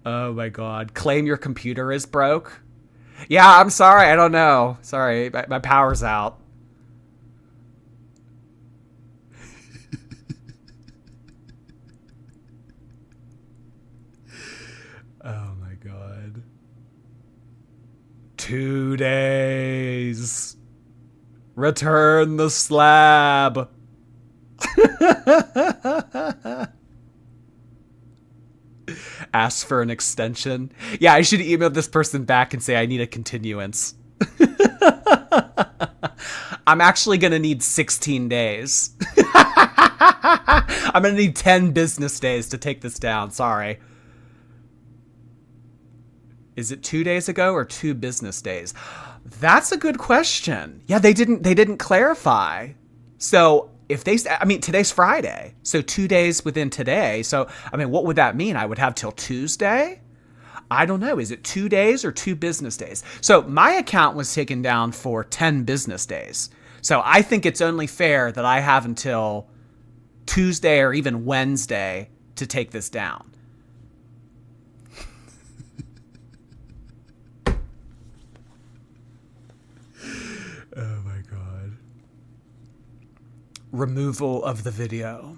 Oh my God. Claim your computer is broke? Yeah, I'm sorry. I don't know. Sorry, my power's out. Oh my God. 2 days. Return the slab. Ask for an extension. Yeah, I should email this person back and say I need a continuance. I'm actually going to need 16 days. I'm going to need 10 business days to take this down. Sorry. Is it 2 days ago or 2 business days? That's a good question. Yeah, they didn't clarify. So if they, I mean, today's Friday, so 2 days within today. So, I mean, what would that mean? I would have till Tuesday? I don't know. Is it 2 days or 2 business days? So my account was taken down for 10 business days. So I think it's only fair that I have until Tuesday or even Wednesday to take this down. Oh my God. Removal of the video.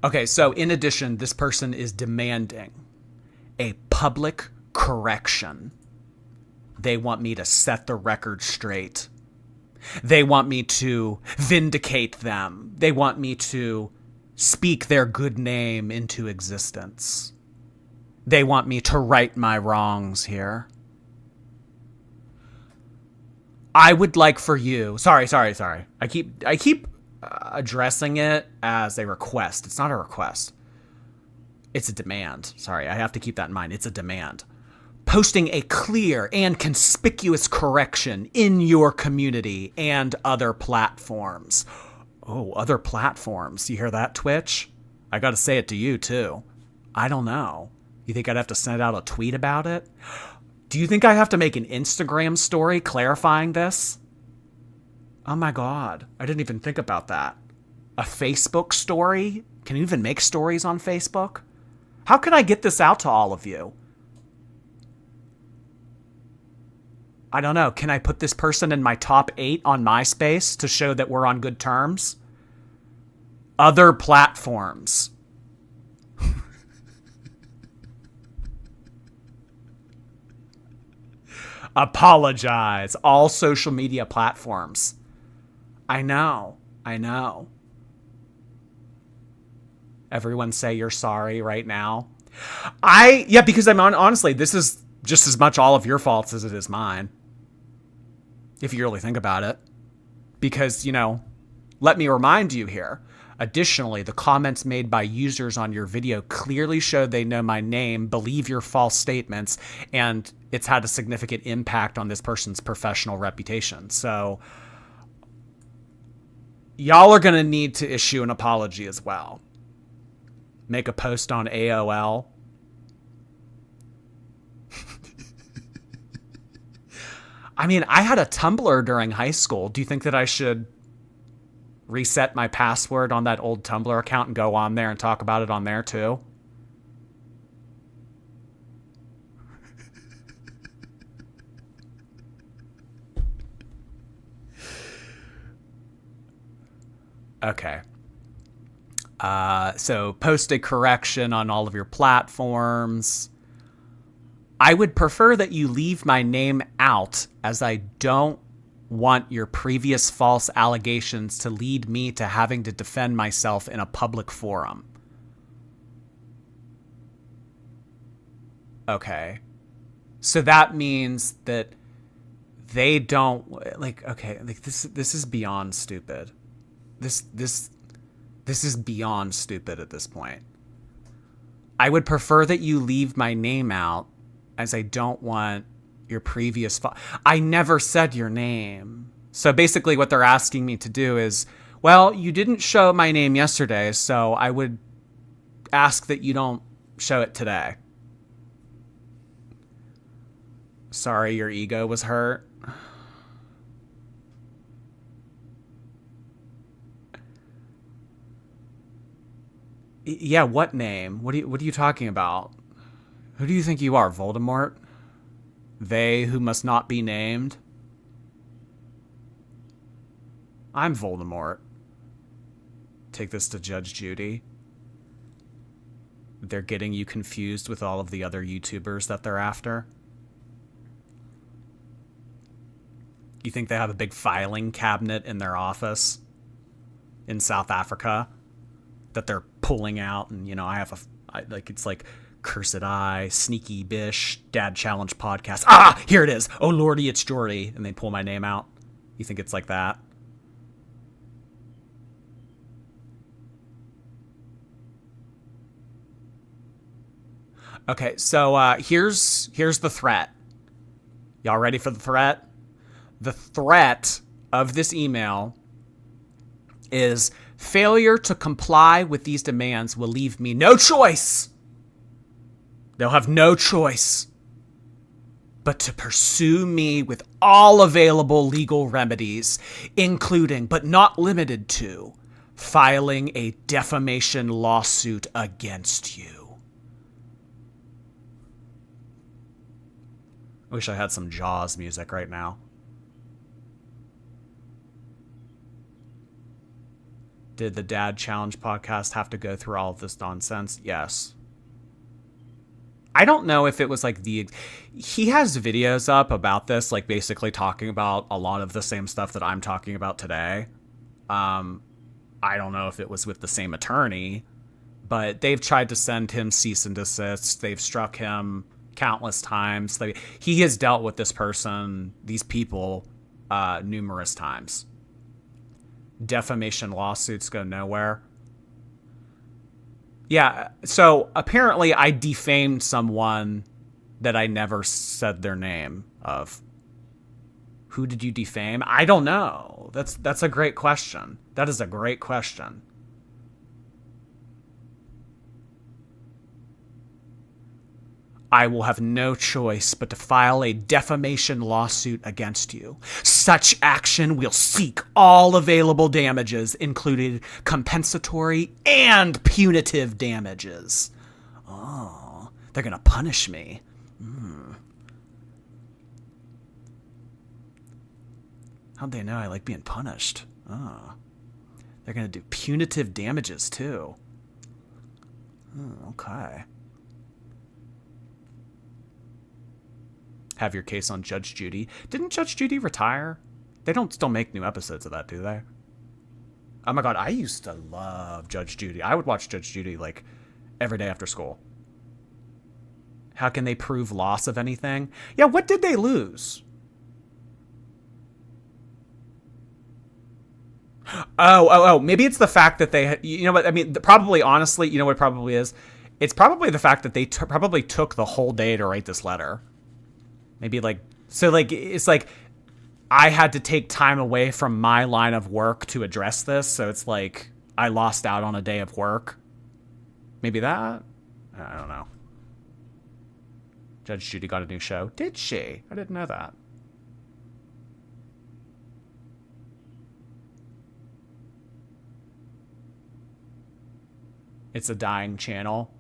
Okay, so in addition, this person is demanding a public correction. They want me to set the record straight. They want me to vindicate them. They want me to speak their good name into existence. They want me to right my wrongs here. I would like for you... Sorry. I keep addressing it as a request. It's not a request. It's a demand. Sorry, I have to keep that in mind. It's a demand. Posting a clear and conspicuous correction in your community and other platforms. Oh, other platforms. You hear that, Twitch? I gotta say it to you, too. I don't know. You think I'd have to send out a tweet about it? Do you think I have to make an Instagram story clarifying this? Oh my God, I didn't even think about that. A Facebook story? Can you even make stories on Facebook? How can I get this out to all of you? I don't know. Can I put this person in my top 8 on MySpace to show that we're on good terms? Other platforms. Apologize. All social media platforms. I know. Everyone say you're sorry right now. Yeah, because honestly, this is just as much all of your faults as it is mine. If you really think about it. Because, let me remind you here. Additionally, the comments made by users on your video clearly show they know my name, believe your false statements, and it's had a significant impact on this person's professional reputation. So y'all are going to need to issue an apology as well. Make a post on AOL. I mean, I had a Tumblr during high school. Do you think that I should reset my password on that old Tumblr account and go on there and talk about it on there too? Okay. So post a correction on all of your platforms. I would prefer that you leave my name out, as I don't want your previous false allegations to lead me to having to defend myself in a public forum. Okay. So that means that they don't this is beyond stupid. This is beyond stupid at this point. I would prefer that you leave my name out, as I don't want your previous I never said your name. So basically what they're asking me to do is, well, you didn't show my name yesterday, so I would ask that you don't show it today. Sorry, your ego was hurt. Yeah, what name? What are you talking about? Who do you think you are, Voldemort? They who must not be named? I'm Voldemort. Take this to Judge Judy. They're getting you confused with all of the other YouTubers that they're after. You think they have a big filing cabinet in their office in South Africa that they're pulling out? And, you know, it's like Cursed Eye, Sneaky Bish, Dad Challenge Podcast. Ah, here it is. Oh, Lordy, it's Jordy. And they pull my name out. You think it's like that? Okay, so here's the threat. Y'all ready for the threat? The threat of this email is failure to comply with these demands will leave me no choice. They'll have no choice but to pursue me with all available legal remedies, including, but not limited to, filing a defamation lawsuit against you. I wish I had some Jaws music right now. Did the Dad Challenge podcast have to go through all of this nonsense? Yes. I don't know if it was like he has videos up about this, like basically talking about a lot of the same stuff that I'm talking about today. I don't know if it was with the same attorney, but they've tried to send him cease and desist. They've struck him countless times. He has dealt with this person, these people, numerous times. Defamation lawsuits go nowhere. Yeah, so apparently I defamed someone that I never said their name of. Who did you defame? I don't know. That's a great question. That is a great question. I will have no choice but to file a defamation lawsuit against you. Such action will seek all available damages, including compensatory and punitive damages. Oh, they're going to punish me. How'd they know I like being punished? Oh, they're going to do punitive damages, too. Oh, okay. Have your case on Judge Judy. Didn't Judge Judy retire? They don't still make new episodes of that, do they? Oh my god, I used to love Judge Judy. I would watch Judge Judy like every day after school. How can they prove loss of anything? Yeah, what did they lose? Oh, maybe it's the fact that they, you know what, I mean, probably, honestly, you know what it probably is? It's probably the fact that they probably took the whole day to write this letter. Maybe it's like I had to take time away from my line of work to address this. So it's like I lost out on a day of work. Maybe that? I don't know. Judge Judy got a new show. Did she? I didn't know that. It's a dying channel.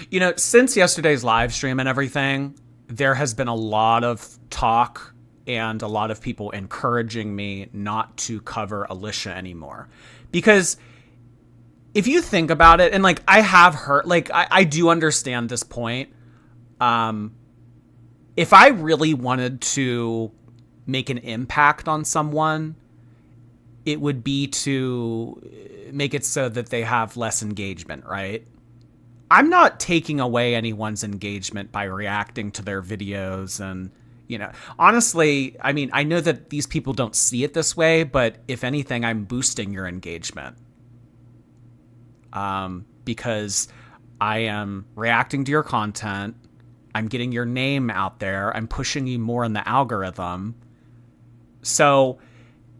You know, since yesterday's live stream and everything, there has been a lot of talk and a lot of people encouraging me not to cover Alicia anymore. Because if you think about it, and like I have heard, like I do understand this point. If I really wanted to make an impact on someone, it would be to make it so that they have less engagement, right? I'm not taking away anyone's engagement by reacting to their videos. And, honestly, I mean, I know that these people don't see it this way, but if anything, I'm boosting your engagement. Because I am reacting to your content. I'm getting your name out there. I'm pushing you more in the algorithm. So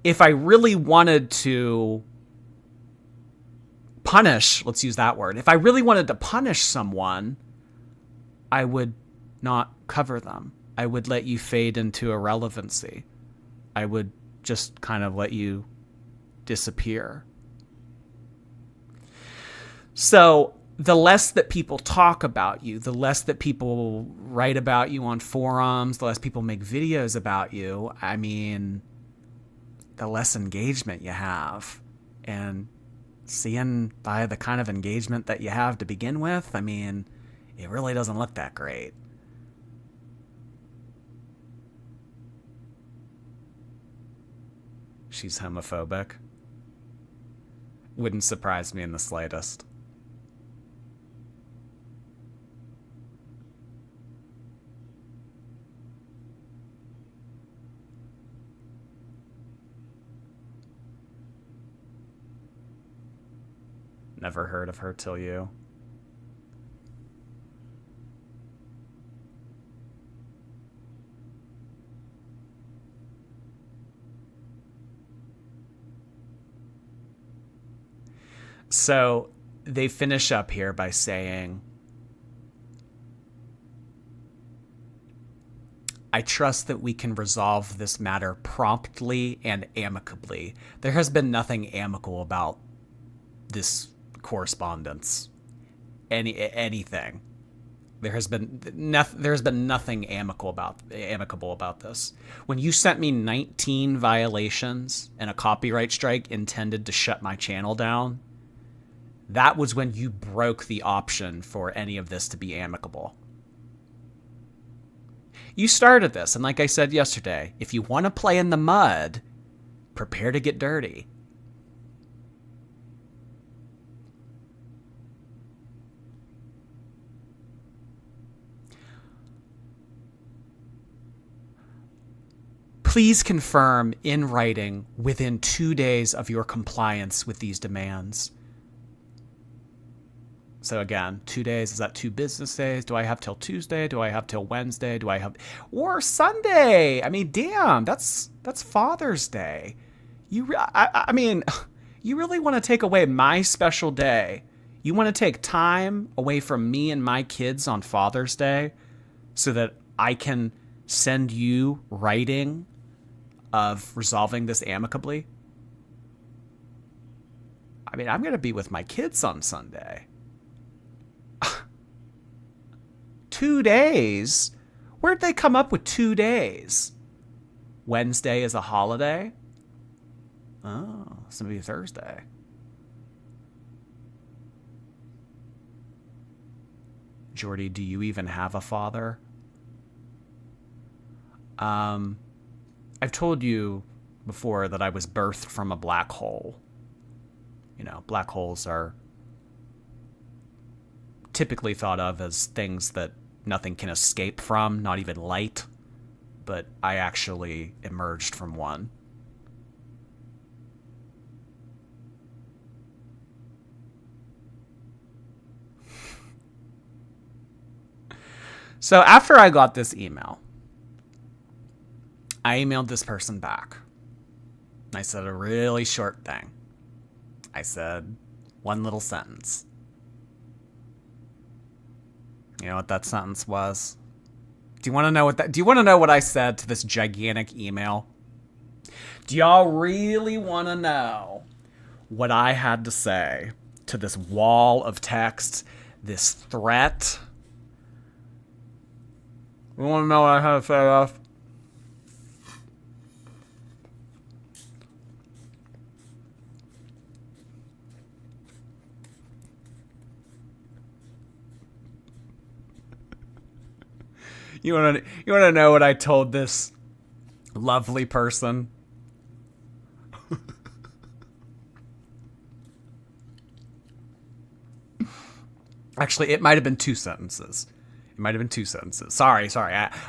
if I really wanted to punish, let's use that word. If I really wanted to punish someone, I would not cover them. I would let you fade into irrelevancy. I would just kind of let you disappear. So the less that people talk about you, the less that people write about you on forums, the less people make videos about you, I mean, the less engagement you have. And seeing by the kind of engagement that you have to begin with, I mean, it really doesn't look that great. She's homophobic. Wouldn't surprise me in the slightest. Never heard of her till you. So they finish up here by saying, I trust that we can resolve this matter promptly and amicably. There has been nothing amicable about this correspondence. Anything. There has been nothing amicable about this. When you sent me 19 violations and a copyright strike intended to shut my channel down, that was when you broke the option for any of this to be amicable. You started this, and like I said yesterday, if you want to play in the mud, prepare to get dirty. Please confirm in writing within 2 days of your compliance with these demands. So again, 2 days, is that 2 business days? Do I have till Tuesday? Do I have till Wednesday? Do I have, or Sunday? I mean, damn, that's Father's Day. I mean, you really want to take away my special day? You want to take time away from me and my kids on Father's Day so that I can send you writing of resolving this amicably? I mean, I'm going to be with my kids on Sunday. 2 days? Where'd they come up with 2 days? Wednesday is a holiday? Oh, it's going to be Thursday. Jordy, do you even have a father? I've told you before that I was birthed from a black hole. You know, black holes are typically thought of as things that nothing can escape from, not even light. But I actually emerged from one. So after I got this email, I emailed this person back. I said a really short thing. I said one little sentence. You know what that sentence was? Do you want to know what I said to this gigantic email? Do y'all really want to know what I had to say to this wall of text, this threat? You want to know what I had to say, off? You want to know what I told this Lovely person. Actually, it might have been 2 sentences. It might have been 2 sentences. Sorry.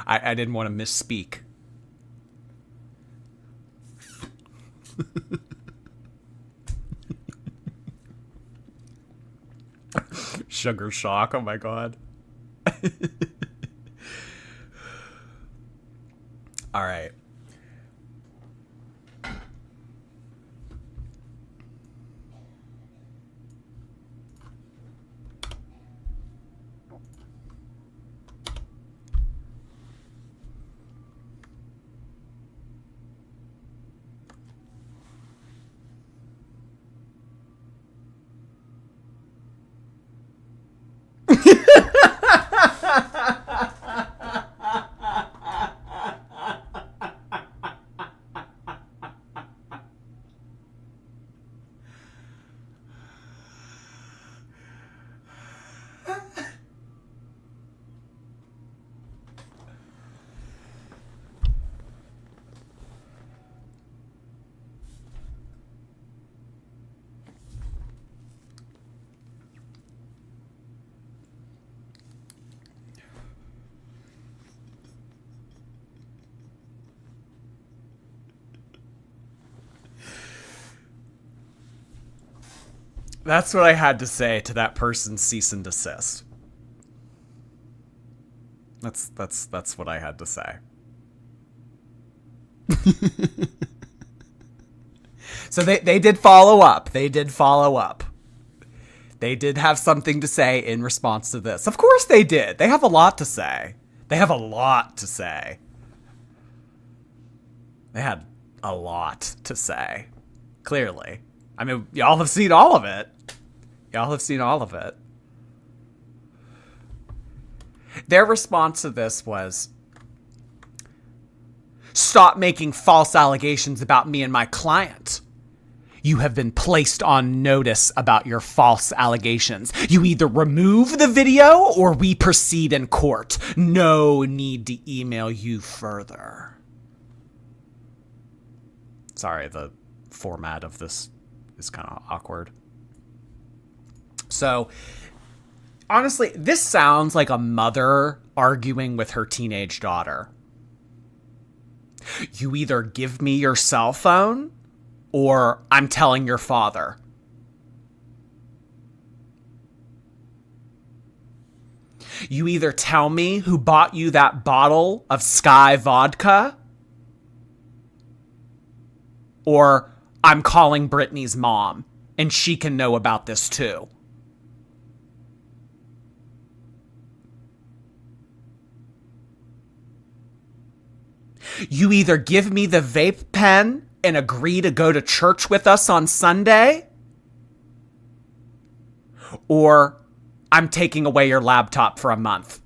I didn't want to misspeak. Sugar shock. Oh my god. All right. That's what I had to say to that person's cease and desist. That's what I had to say. So they did follow up. They did follow up. They did have something to say in response to this. Of course they did. They have a lot to say. They have a lot to say. They had a lot to say. Clearly. I mean, y'all have seen all of it. Y'all have seen all of it. Their response to this was, stop making false allegations about me and my client. You have been placed on notice about your false allegations. You either remove the video or we proceed in court. No need to email you further. Sorry, the format of this is kind of awkward. So, honestly, this sounds like a mother arguing with her teenage daughter. You either give me your cell phone or I'm telling your father. You either tell me who bought you that bottle of Sky vodka or I'm calling Brittany's mom and she can know about this too. You either give me the vape pen and agree to go to church with us on Sunday, or I'm taking away your laptop for a month.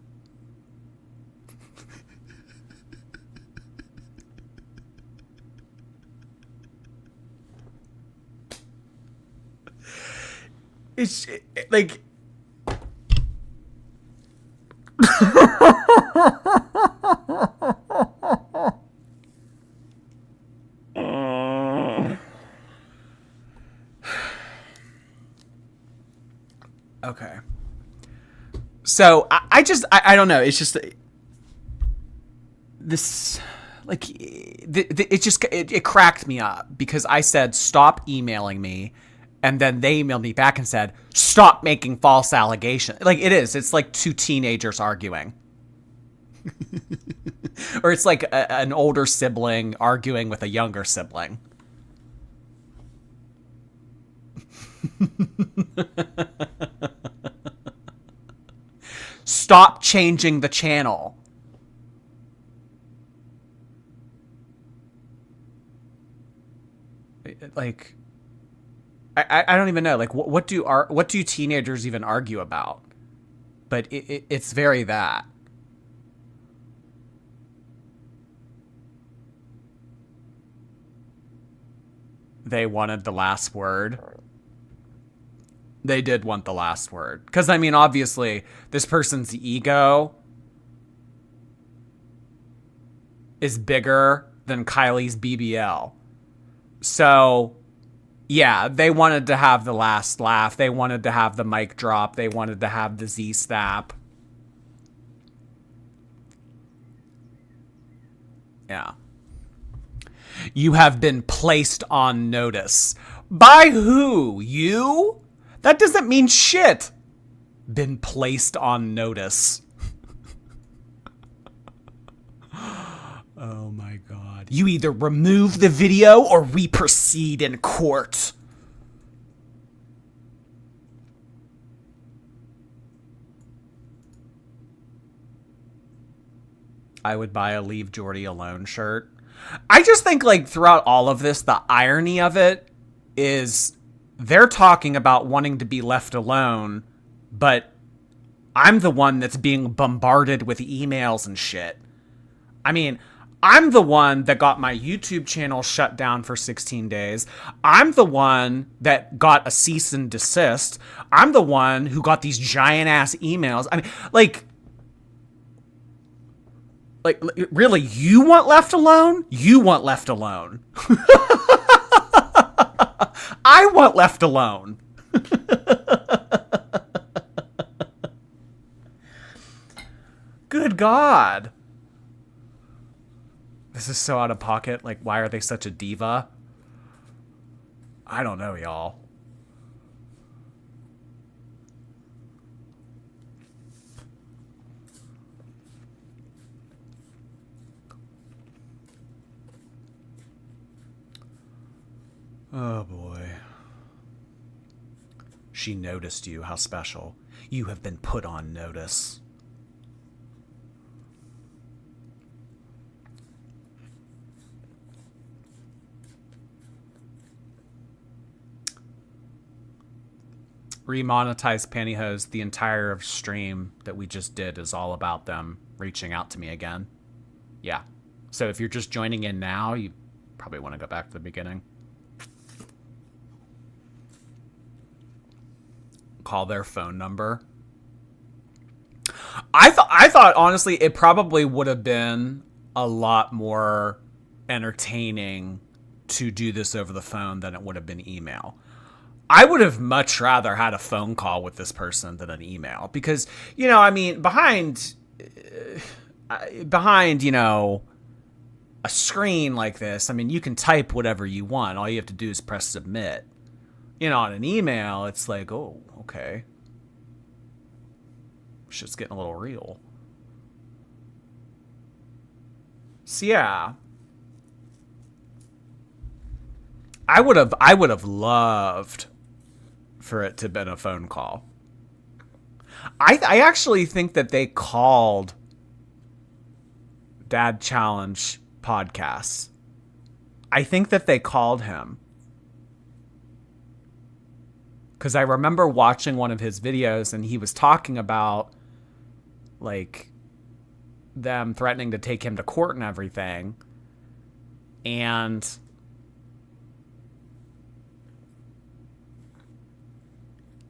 It's like... Okay. So I don't know. It's just this, like, it cracked me up because I said, stop emailing me. And then they emailed me back and said, stop making false allegations. Like, it's like 2 teenagers arguing. Or it's like an older sibling arguing with a younger sibling. Stop changing the channel. Like, I don't even know. Like, what do teenagers even argue about? But it's very that. They wanted the last word. They did want the last word. Because, I mean, obviously, this person's ego is bigger than Kylie's BBL. So, yeah, they wanted to have the last laugh. They wanted to have the mic drop. They wanted to have the Z-snap. Yeah. You have been placed on notice. By who? You? That doesn't mean shit. Been placed on notice. Oh my God. You either remove the video or we proceed in court. I would buy a Leave Jordy Alone shirt. I just think, like, throughout all of this, the irony of it is they're talking about wanting to be left alone, but I'm the one that's being bombarded with emails and shit. I mean, I'm the one that got my YouTube channel shut down for 16 days. I'm the one that got a cease and desist. I'm the one who got these giant ass emails. I mean, like, really, you want left alone? You want left alone. I want left alone. Good God. This is so out of pocket. Like, why are they such a diva? I don't know, y'all. Oh, boy. She noticed you. How special. You have been put on notice. Remonetize pantyhose. The entire stream that we just did is all about them reaching out to me again. Yeah. So if you're just joining in now, you probably want to go back to the beginning. Call their phone number. I thought honestly it probably would have been a lot more entertaining to do this over the phone than it would have been email. I would have much rather had a phone call with this person than an email because, you know, I mean, behind, you know, a screen like this, I mean, you can type whatever you want. All you have to do is press submit. You know, on an email, it's like, oh, okay. Shit's getting a little real. So yeah. I would have loved for it to have been a phone call. I actually think that they called Dad Challenge podcasts. I think that they called him. Because I remember watching one of his videos and he was talking about, like, them threatening to take him to court and everything. And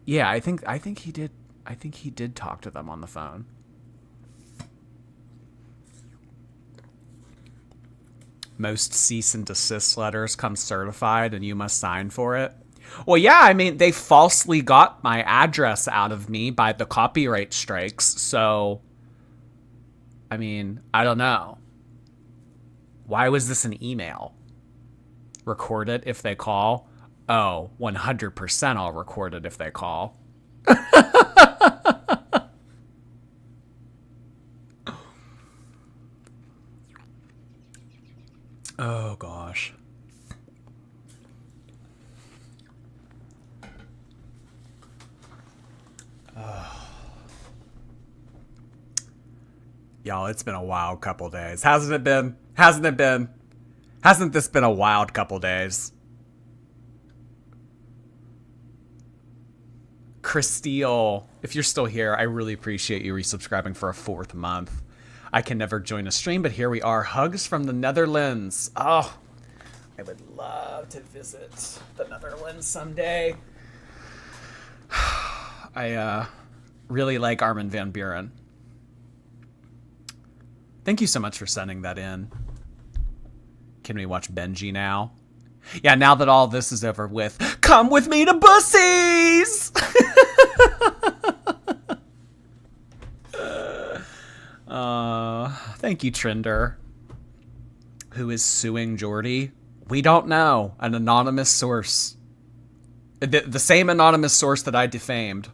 yeah, I think he did. I think he did talk to them on the phone. Most cease and desist letters come certified and you must sign for it. Well, yeah, I mean, they falsely got my address out of me by the copyright strikes, so, I mean, I don't know. Why was this an email? Record it if they call? Oh, 100% I'll record it if they call. Oh, gosh. Y'all, it's been a wild couple days. Hasn't it been? Hasn't it been? Hasn't this been a wild couple days? Christelle, if you're still here, I really appreciate you resubscribing for a 4th month. I can never join a stream, but here we are. Hugs from the Netherlands. Oh, I would love to visit the Netherlands someday. I really like Armin van Buren. Thank you so much for sending that in. Can we watch Benji now? Yeah, now that all this is over with, come with me to Bussies! Thank you, Trinder. Who is suing Jordy? We don't know. An anonymous source. The same anonymous source that I defamed.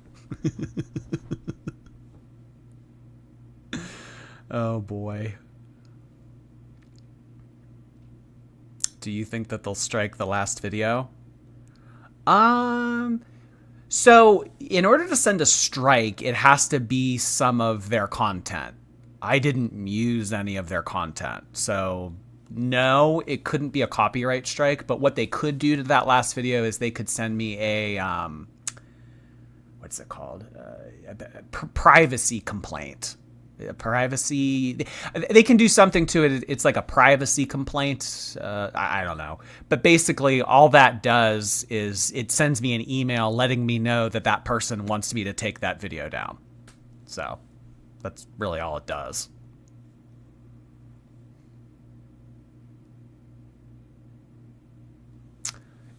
Oh boy. Do you think that they'll strike the last video? So in order to send a strike, it has to be some of their content. I didn't use any of their content, so no, it couldn't be a copyright strike. But what they could do to that last video is they could send me a what's it called? A privacy complaint. Privacy. They can do something to it. It's like a privacy complaint. I don't know. But basically, all that does is it sends me an email letting me know that that person wants me to take that video down. So that's really all it does.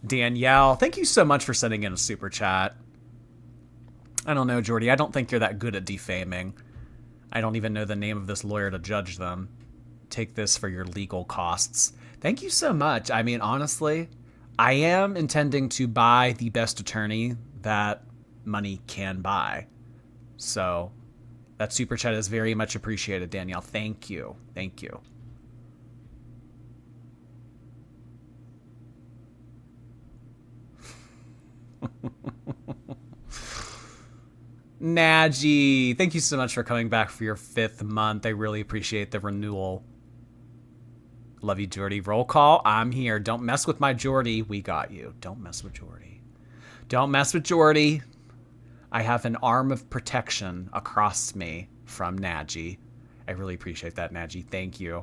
Danielle, thank you so much for sending in a super chat. I don't know, Jordy. I don't think you're that good at defaming. I don't even know the name of this lawyer to judge them. Take this for your legal costs. Thank you so much. I mean, honestly, I am intending to buy the best attorney that money can buy. So that super chat is very much appreciated, Danielle. Thank you. Thank you. Naji, thank you so much for coming back for your 5th month. I really appreciate the renewal. Love you, Jordy. Roll call. I'm here. Don't mess with my Jordy. We got you. Don't mess with Jordy. Don't mess with Jordy. I have an arm of protection across me from Naji. I really appreciate that, Naji. Thank you.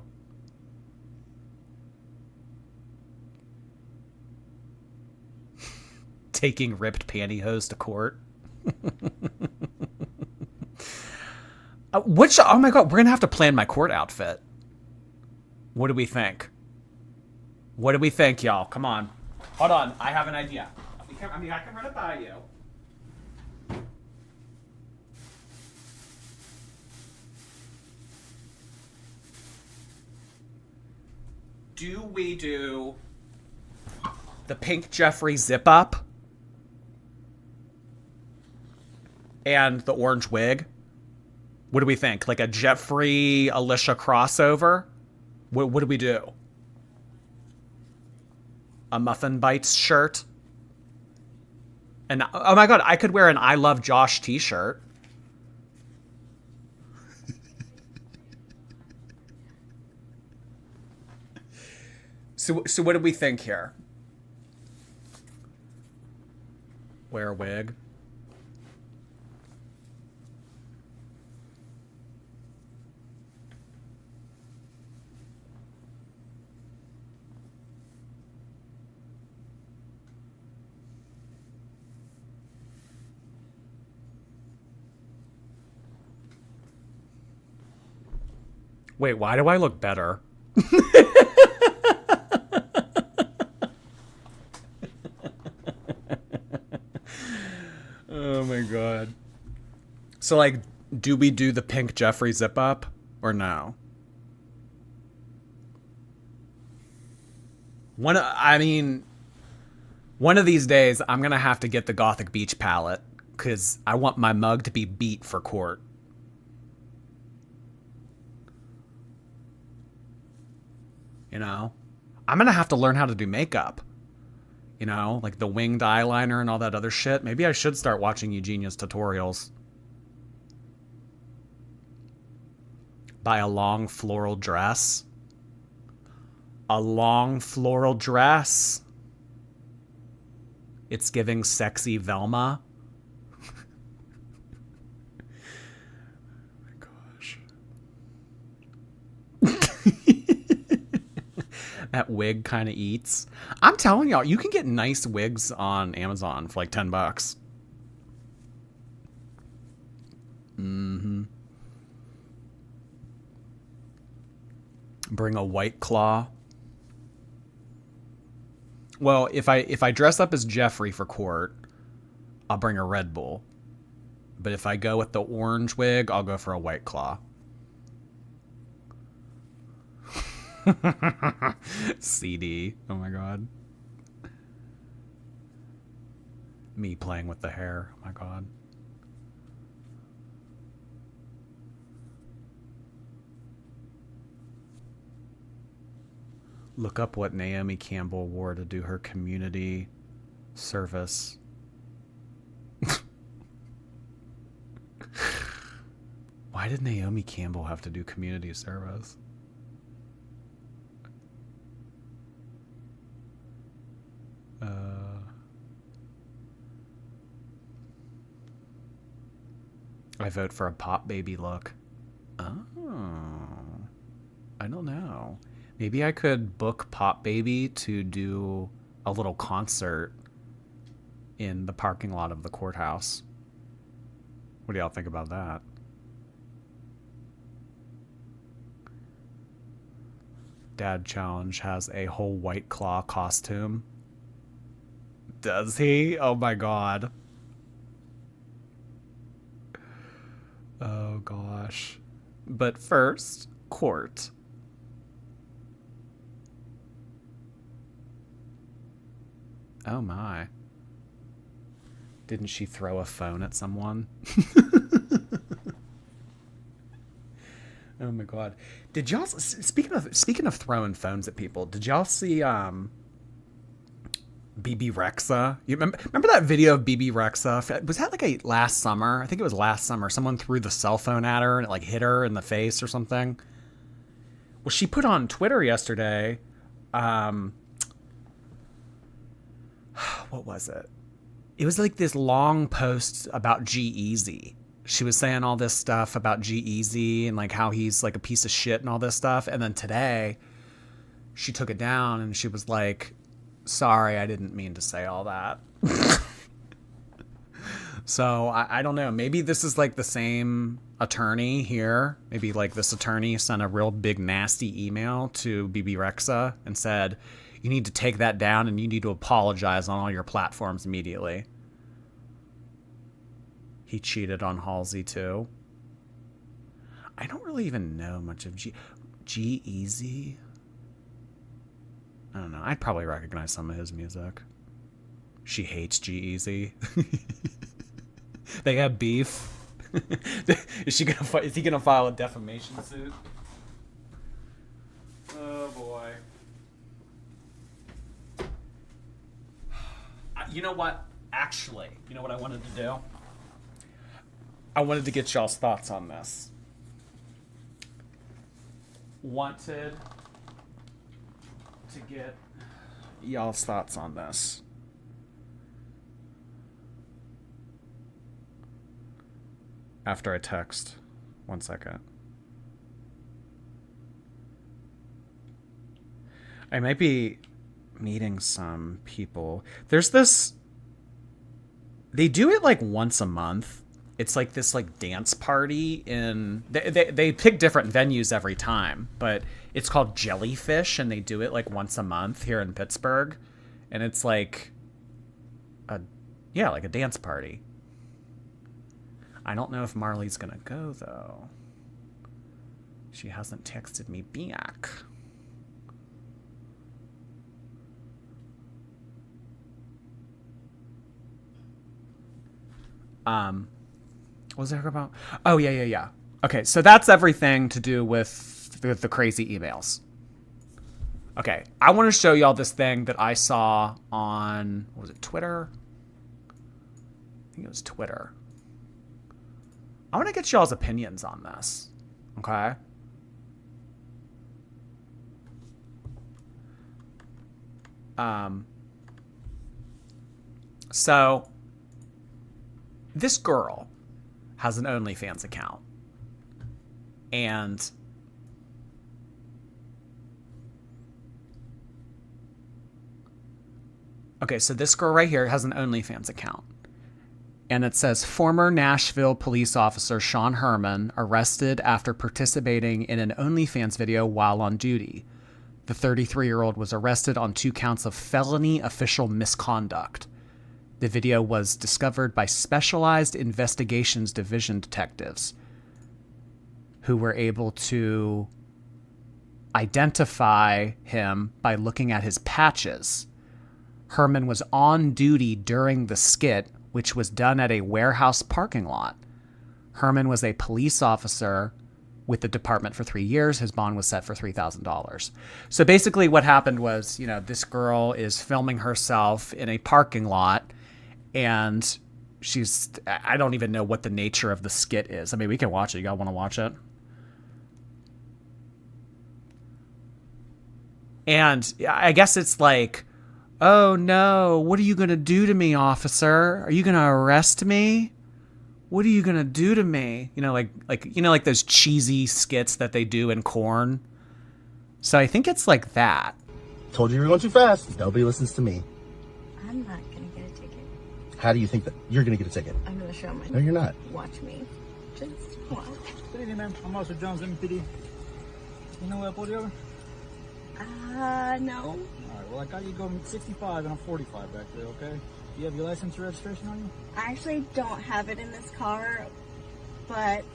Taking ripped pantyhose to court. Oh my god, we're gonna have to plan my court outfit. What do we think? What do we think, y'all? Come on. Hold on, I have an idea. I can run it by you. Do we do the pink Jeffrey zip up and the orange wig? What do we think? Like a Jeffrey Alicia crossover? What do we do? A Muffin Bites shirt? And oh my god, I could wear an I Love Josh t-shirt. So what do we think here? Wear a wig. Wait, why do I look better? Oh my god. So, like, do we do the pink Jeffrey zip up or no? One of these days I'm gonna have to get the Gothic Beach palette because I want my mug to be beat for court. You know, I'm gonna have to learn how to do makeup. You know, like the winged eyeliner and all that other shit. Maybe I should start watching Eugenia's tutorials. Buy a long floral dress. A long floral dress. It's giving sexy Velma. Oh my gosh. That wig kind of eats. I'm telling y'all, you can get nice wigs on Amazon for like $10. Mm-hmm. Bring a White Claw. Well, if I dress up as Jeffrey for court, I'll bring a Red Bull. But if I go with the orange wig, I'll go for a White Claw. CD. Oh my god. Me playing with the hair. Oh my god. Look up what Naomi Campbell wore to do her community service. Why did Naomi Campbell have to do community service? I vote for a pop baby look. Oh. I don't know. Maybe I could book Pop Baby to do a little concert in the parking lot of the courthouse. What do y'all think about that? Dad Challenge has a whole White Claw costume. Does he? Oh my god. Oh gosh. But first, court. Oh my. Didn't she throw a phone at someone? Oh my god. Did y'all, speaking of throwing phones at people, did y'all see BB Rexa? You remember that video of BB Rexa? Was that like last summer? I think it was last summer. Someone threw the cell phone at her and it like hit her in the face or something. Well, she put on Twitter yesterday, what was it? It was like this long post about G-Eazy. She was saying all this stuff about G-Eazy and like how he's like a piece of shit and all this stuff. And then today she took it down and she was like, sorry, I didn't mean to say all that. So I don't know. Maybe this is like the same attorney here. Maybe like this attorney sent a real big nasty email to BB Rexa and said, you need to take that down and you need to apologize on all your platforms immediately. He cheated on Halsey too. I don't really even know much of G-Eazy. I don't know. I'd probably recognize some of his music. She hates G-Eazy. They have beef. Is he gonna file a defamation suit? Oh boy. You know what? Actually, you know what I wanted to do? I wanted to get y'all's thoughts on this. Wanted to get y'all's thoughts on this. After I text. 1 second. I might be meeting some people. There's this... They do it like once a month. It's like this like dance party in... They pick different venues every time, but it's called Jellyfish, and they do it like once a month here in Pittsburgh. And it's like... like a dance party. I don't know if Marley's gonna go, though. She hasn't texted me back. What was there about? Oh, yeah. Okay, so that's everything to do with the crazy emails. Okay, I want to show y'all this thing that I saw on, what was it, Twitter? I think it was Twitter. I want to get y'all's opinions on this, okay? So, this girl has an OnlyFans account. And okay, so this girl right here has an OnlyFans account. And it says, former Nashville police officer Sean Herman arrested after participating in an OnlyFans video while on duty. The 33-year-old was arrested on 2 counts of felony official misconduct. The video was discovered by Specialized Investigations Division detectives who were able to identify him by looking at his patches. Herman was on duty during the skit, which was done at a warehouse parking lot. Herman was a police officer with the department for 3 years. His bond was set for $3,000. So basically what happened was, this girl is filming herself in a parking lot, and I don't even know what the nature of the skit is. I mean, we can watch it. You guys want to watch it? And I guess it's like, oh no, what are you going to do to me, officer? Are you going to arrest me? What are you going to do to me? Like those cheesy skits that they do in Corn. So I think it's like that. Told you you were going too fast. Nobody listens to me. I'm not going to get a ticket. How do you think that you're going to get a ticket? I'm going to show my... No, you're not. Watch me. Just watch. Good evening, ma'am. I'm Officer Jones, MPD. You know where I pulled you over? No. All right, well, I got you going 65 and I'm 45 back there, okay? Do you have your license or registration on you? I actually don't have it in this car, but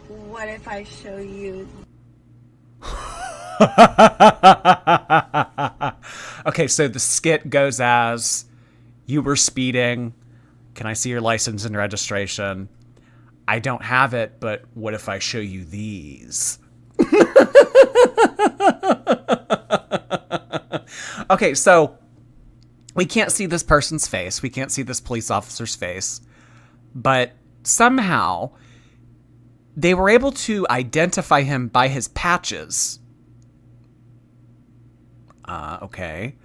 what if I show you... Okay, so the skit goes as, you were speeding. Can I see your license and registration? I don't have it, but what if I show you these? Okay, so we can't see this person's face. We can't see this police officer's face. But somehow they were able to identify him by his patches. Okay.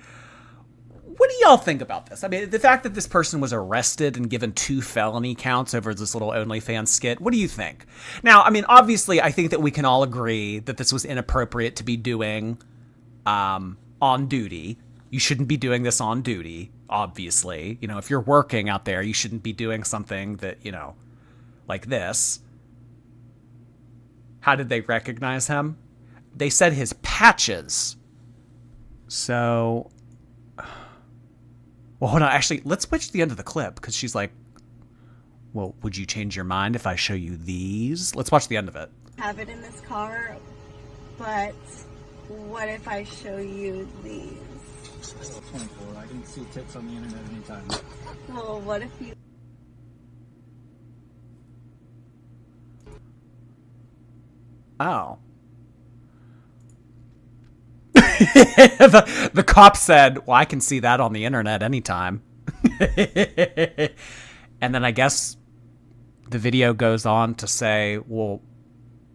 What do y'all think about this? I mean, the fact that this person was arrested and given 2 felony counts over this little OnlyFans skit, what do you think? Now, I mean, obviously, I think that we can all agree that this was inappropriate to be doing on duty. You shouldn't be doing this on duty, obviously. If you're working out there, you shouldn't be doing something that, like this. How did they recognize him? They said his patches. So... Well, hold on. Actually, let's switch to the end of the clip, because she's like, well, would you change your mind if I show you these? Let's watch the end of it. Have it in this car, but what if I show you these? 24. I can see tips on the internet anytime. Well, what if you... Oh. the cop said, well, I can see that on the internet anytime. And then I guess the video goes on to say, well,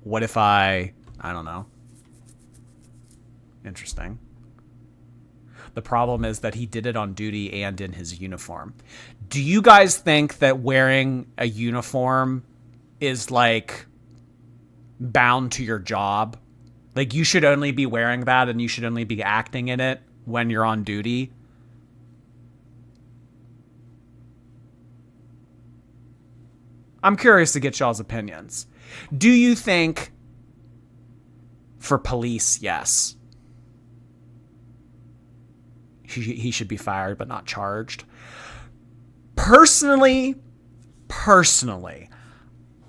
what if I don't know. Interesting. The problem is that he did it on duty and in his uniform. Do you guys think that wearing a uniform is like bound to your job? Like, you should only be wearing that and you should only be acting in it when you're on duty? I'm curious to get y'all's opinions. Do you think for police, yes, he should be fired but not charged? Personally,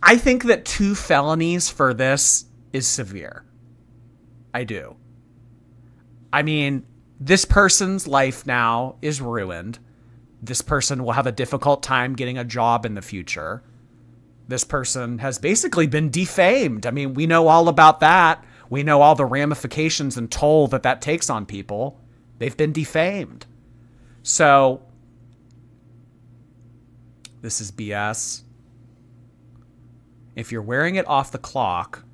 I think that 2 felonies for this is severe. I do. I mean, this person's life now is ruined. This person will have a difficult time getting a job in the future. This person has basically been defamed. I mean, we know all about that. We know all the ramifications and toll that takes on people. They've been defamed. So, this is BS. If you're wearing it off the clock,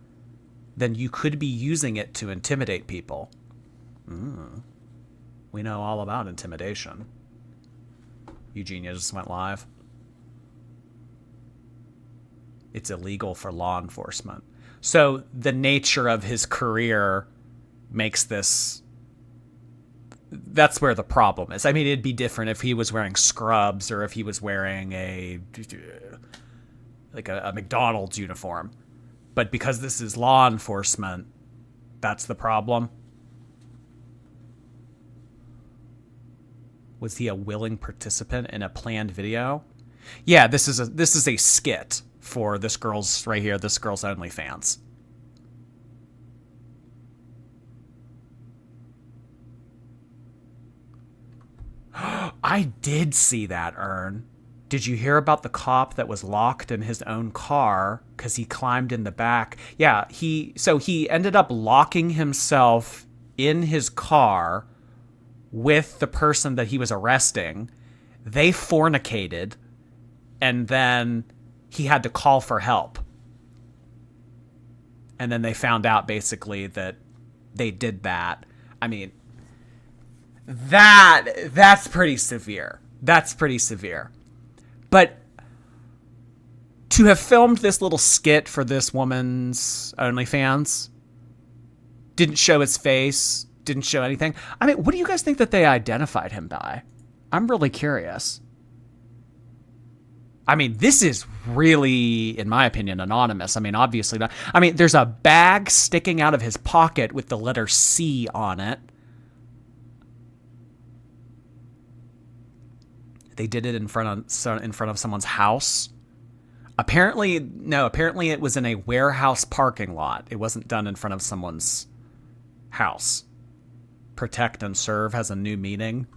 then you could be using it to intimidate people. We know all about intimidation. Eugenia just went live. It's illegal for law enforcement. So the nature of his career makes this... That's where the problem is. I mean, it'd be different if he was wearing scrubs or if he was wearing a McDonald's uniform. But because this is law enforcement, that's the problem. Was he a willing participant in a planned video? Yeah, this is a skit for this girl's right here, this girl's OnlyFans. I did see that, Ern. Did you hear about the cop that was locked in his own car because he climbed in the back? Yeah, he ended up locking himself in his car with the person that he was arresting. They fornicated, and then he had to call for help. And then they found out basically that they did that. I mean, that's pretty severe. That's pretty severe. But to have filmed this little skit for this woman's OnlyFans, didn't show his face, didn't show anything. I mean, what do you guys think that they identified him by? I'm really curious. I mean, this is really, in my opinion, anonymous. I mean, obviously not. I mean, there's a bag sticking out of his pocket with the letter C on it. They did it in front of someone's house. Apparently it was in a warehouse parking lot. It wasn't done in front of someone's house. Protect and serve has a new meaning.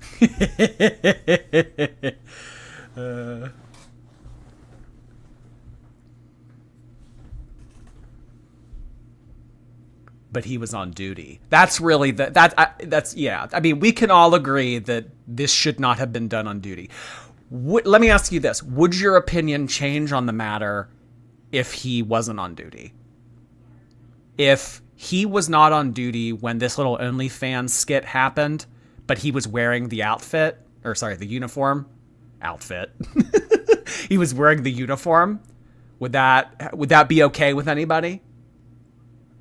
But he was on duty. That's really that's yeah. I mean, we can all agree that this should not have been done on duty. Let me ask you this. Would your opinion change on the matter if he wasn't on duty? If he was not on duty when this little OnlyFans skit happened, but he was wearing the the uniform outfit. He was wearing the uniform. Would that be okay with anybody?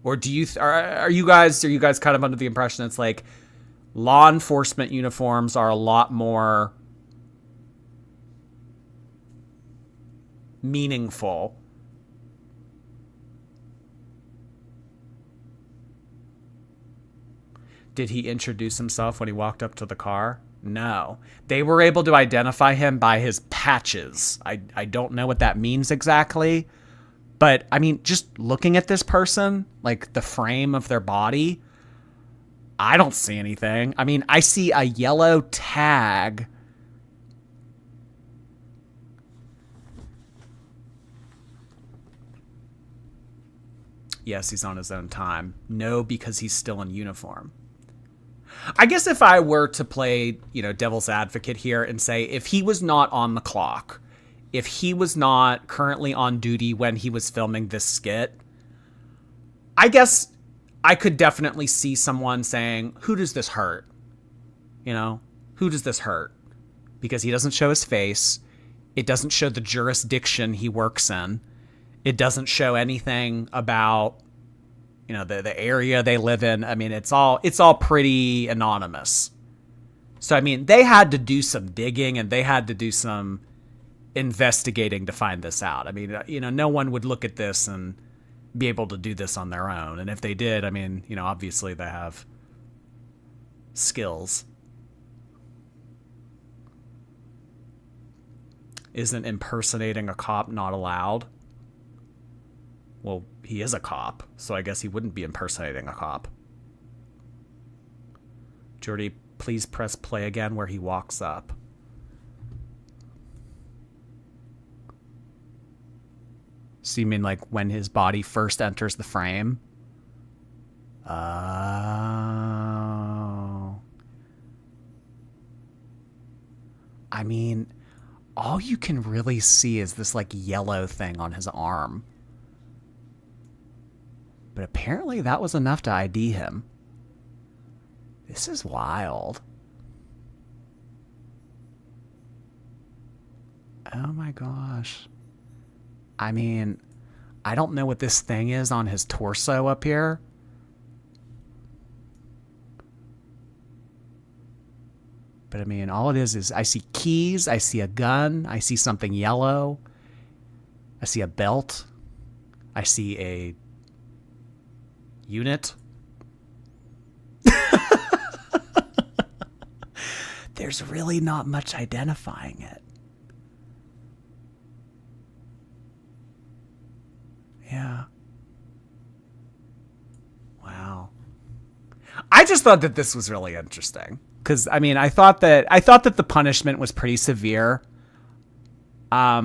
Or do you are you guys kind of under the impression it's like law enforcement uniforms are a lot more meaningful? Did he introduce himself when he walked up to the car? No. They were able to identify him by his patches. I don't know what that means exactly. But, I mean, just looking at this person, like the frame of their body, I don't see anything. I mean, I see a yellow tag. Yes, he's on his own time. No, because he's still in uniform. I guess if I were to play, devil's advocate here and say if he was not on the clock, if he was not currently on duty when he was filming this skit, I guess I could definitely see someone saying, who does this hurt? Who does this hurt? Because he doesn't show his face. It doesn't show the jurisdiction he works in. It doesn't show anything about, the area they live in. I mean, it's all pretty anonymous. So, I mean, they had to do some digging and they had to do some investigating to find this out. I mean, no one would look at this and be able to do this on their own. And if they did, I mean, obviously they have skills. Isn't impersonating a cop not allowed? Well, he is a cop, so I guess he wouldn't be impersonating a cop. Jordy, please press play again where he walks up. So you mean like when his body first enters the frame? Oh. I mean, all you can really see is this like yellow thing on his arm. But apparently that was enough to ID him. This is wild. Oh my gosh. I mean, I don't know what this thing is on his torso up here. But I mean, all it is I see keys, I see a gun, I see something yellow, I see a belt, I see a unit. there's really not much identifying it. Yeah. Wow. I just thought that this was really interesting because I mean, I thought that the punishment was pretty severe. I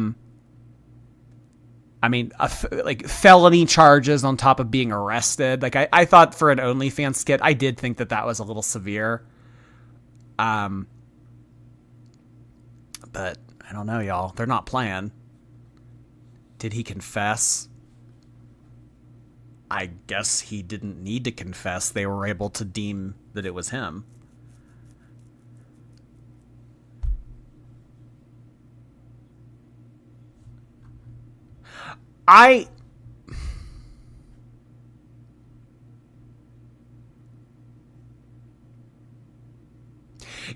mean, like felony charges on top of being arrested. Like I thought for an OnlyFans skit, I did think that that was a little severe. But I don't know, y'all. They're not playing. Did he confess? I guess he didn't need to confess. They were able to deem that it was him.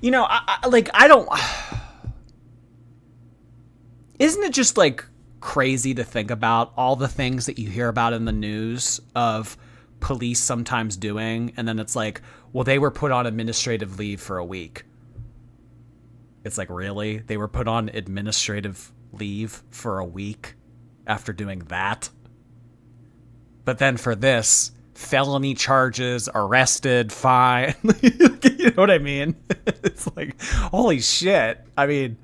You know, I don't... Isn't it just, like, crazy to think about all the things that you hear about in the news of police sometimes doing, and then it's like, well, they were put on administrative leave for a week. It's like, really? They were put on administrative leave for a week after doing that? But then for this, felony charges, arrested, fine. You know what I mean? It's like, holy shit. I mean,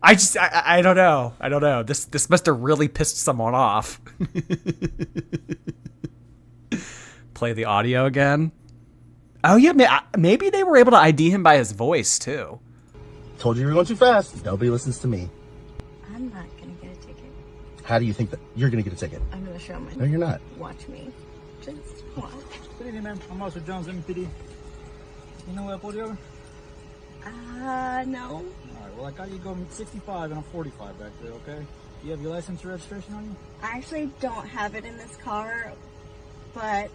I don't know. I don't know. This must have really pissed someone off. Play the audio again. Oh yeah, maybe they were able to ID him by his voice too. Told you you were going too fast. Nobody listens to me. I'm not gonna get a ticket. How do you think that you're gonna get a ticket? I'm gonna show my... No, you're not. Watch me. Just watch. Good evening, ma'am. I'm Officer Jones, MPD. You know what I pulled you over? No. All right, well, I got you going 65 and a 45 back there, okay? Do you have your license or registration on you? I actually don't have it in this car, but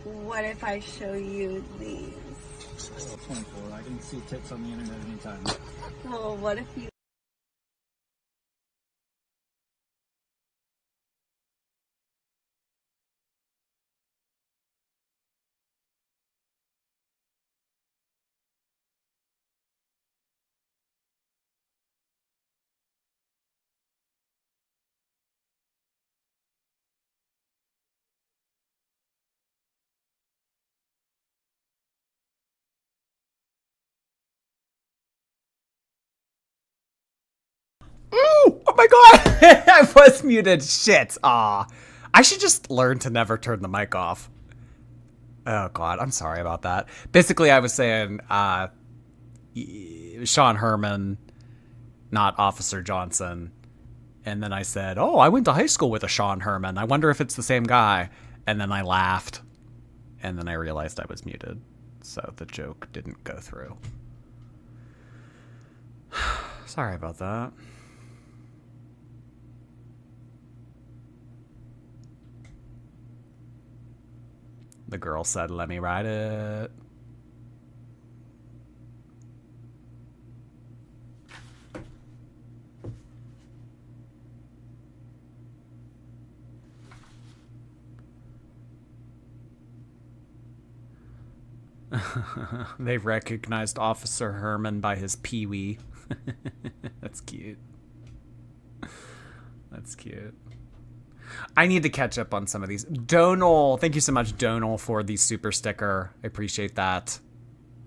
what if I show you these? Oh, 24. I can see tips on the internet anytime. Well, what if you... Ooh, oh my god! I was muted. Shit. Aw. I should just learn to never turn the mic off. Oh god, I'm sorry about that. Basically, I was saying, Sean Herman, not Officer Johnson. And then I said, oh, I went to high school with a Sean Herman. I wonder if it's the same guy. And then I laughed. And then I realized I was muted. So the joke didn't go through. Sorry about that. The girl said, let me ride it. They recognized Officer Herman by his peewee. That's cute. That's cute. I need to catch up on some of these. Donal, thank you so much, Donal, for the super sticker. I appreciate that.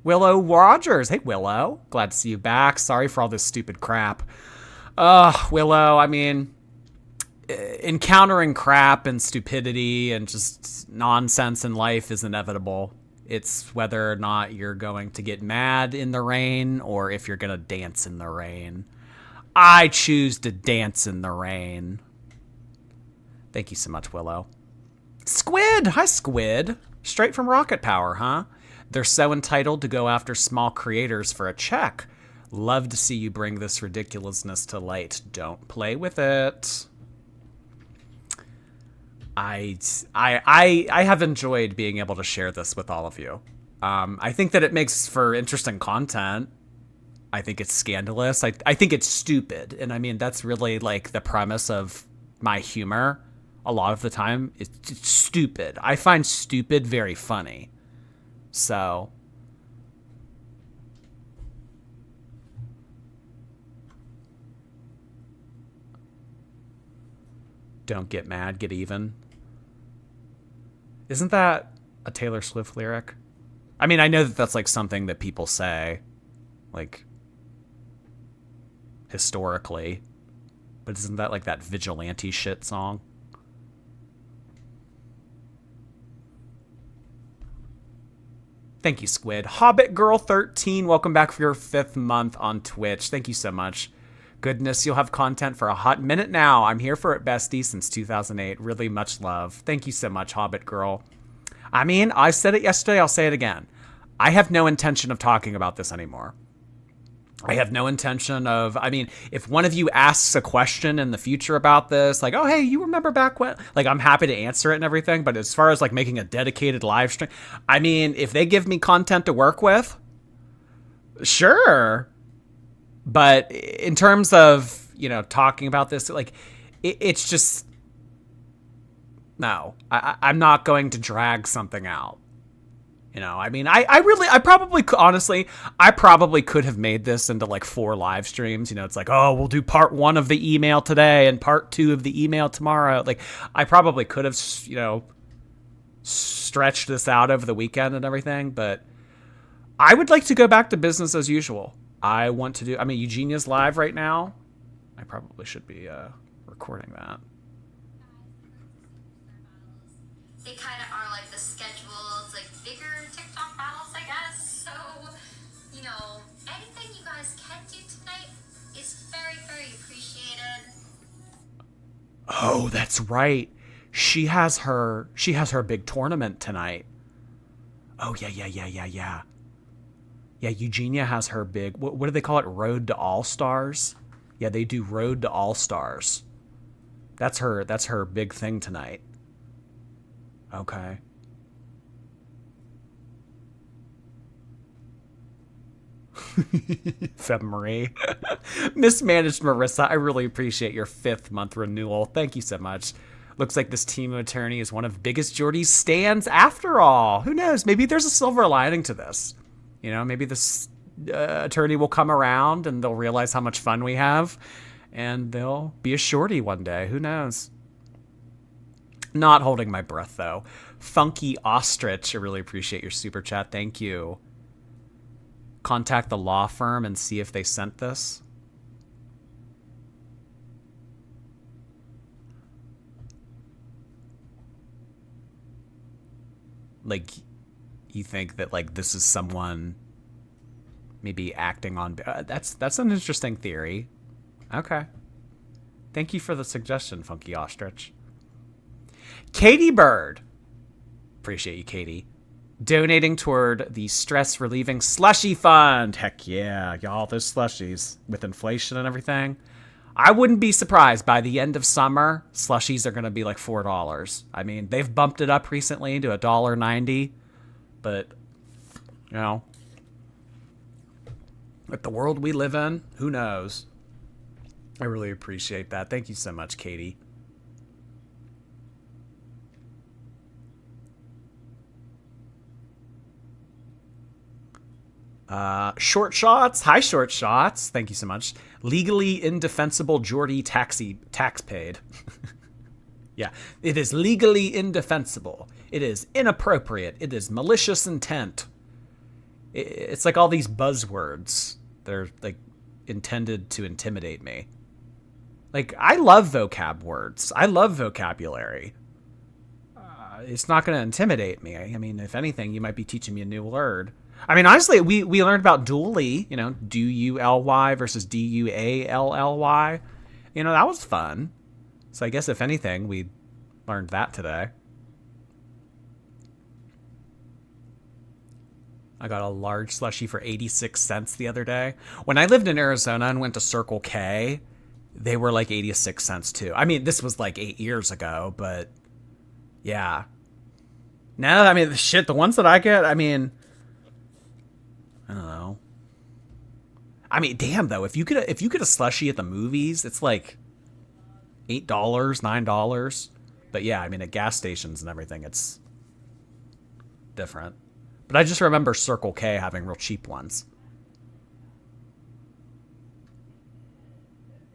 Willow Rogers. Hey, Willow. Glad to see you back. Sorry for all this stupid crap. Willow, I mean, encountering crap and stupidity and just nonsense in life is inevitable. It's whether or not you're going to get mad in the rain or if you're going to dance in the rain. I choose to dance in the rain. Thank you so much, Willow. Squid! Hi, Squid. Straight from Rocket Power, huh? They're so entitled to go after small creators for a check. Love to see you bring this ridiculousness to light. Don't play with it. I have enjoyed being able to share this with all of you. I think that it makes for interesting content. I think it's scandalous. I think it's stupid. And I mean, that's really like the premise of my humor. A lot of the time, it's stupid. I find stupid very funny. So, Don't get mad, get even. Isn't that a Taylor Swift lyric? I mean, I know that that's like something that people say, like, historically. But isn't that like that vigilante shit song? Thank you, Squid. Hobbit Girl 13, welcome back for your 5th month on Twitch. Thank you so much. Goodness, you'll have content for a hot minute now. I'm here for it, bestie, since 2008. Really much love. Thank you so much, Hobbit Girl. I mean, I said it yesterday, I'll say it again. I have no intention of talking about this anymore. I have no intention of, I mean, if one of you asks a question in the future about this, like, oh, hey, you remember back when? Like, I'm happy to answer it and everything. But as far as like making a dedicated live stream, I mean, if they give me content to work with, sure. But in terms of, you know, talking about this, like, it's just, no, I'm not going to drag something out. You know, I mean, I probably could have made this into like 4 live streams. You know, it's like, oh, we'll do part 1 of the email today and part 2 of the email tomorrow. Like, I probably could have, you know, stretched this out over the weekend and everything. But I would like to go back to business as usual. I want to do, I mean, Eugenia's live right now. I probably should be recording that. They kind of are like the scheduled, like bigger TikTok battles, I guess. So, you know, anything you guys can do tonight is very, very appreciated. Oh, that's right. She has her big tournament tonight. Oh, yeah. Yeah, Eugenia has her big, what do they call it? Road to All-Stars? Yeah, they do Road to All-Stars. That's her big thing tonight. Okay. Feb-Marie. Mismanaged Marissa, I really appreciate your 5th month renewal. Thank you so much. Looks like this Teemu attorney is one of biggest Jordy's stands after all. Who knows? Maybe there's a silver lining to this. You know, maybe this attorney will come around and they'll realize how much fun we have and they'll be a shorty one day. Who knows? Not holding my breath, though. Funky Ostrich, I really appreciate your super chat. Thank you. Contact the law firm and see if they sent this. Like, you think that, like, this is someone maybe acting on... that's an interesting theory. Okay. Thank you for the suggestion, Funky Ostrich. Katie Bird. Appreciate you, Katie. Donating toward the stress-relieving slushie fund. Heck yeah, y'all, those slushies. With inflation and everything. I wouldn't be surprised by the end of summer, slushies are going to be like $4. I mean, they've bumped it up recently to $1.90. But, you know, with the world we live in, who knows? I really appreciate that. Thank you so much, Katie. Short Shots. Hi, Short Shots. Thank you so much. Legally indefensible Geordie tax paid. Yeah, it is legally indefensible. It is inappropriate. It is malicious intent. It's like all these buzzwords. They're like intended to intimidate me. Like, I love vocab words. I love vocabulary. It's not going to intimidate me. I mean, if anything, you might be teaching me a new word. I mean, honestly, we learned about dually, you know, D-U-L-Y versus D-U-A-L-L-Y. You know, that was fun. So I guess if anything, we learned that today. I got a large slushie for 86 cents the other day. When I lived in Arizona and went to Circle K, they were like 86 cents too. I mean, this was like 8 years ago, but yeah. No, I mean, shit, the ones that I get, I mean, I don't know. I mean, damn though, if you get a slushie at the movies, it's like $8, $9. But yeah, I mean, at gas stations and everything, it's different. But I just remember Circle K having real cheap ones.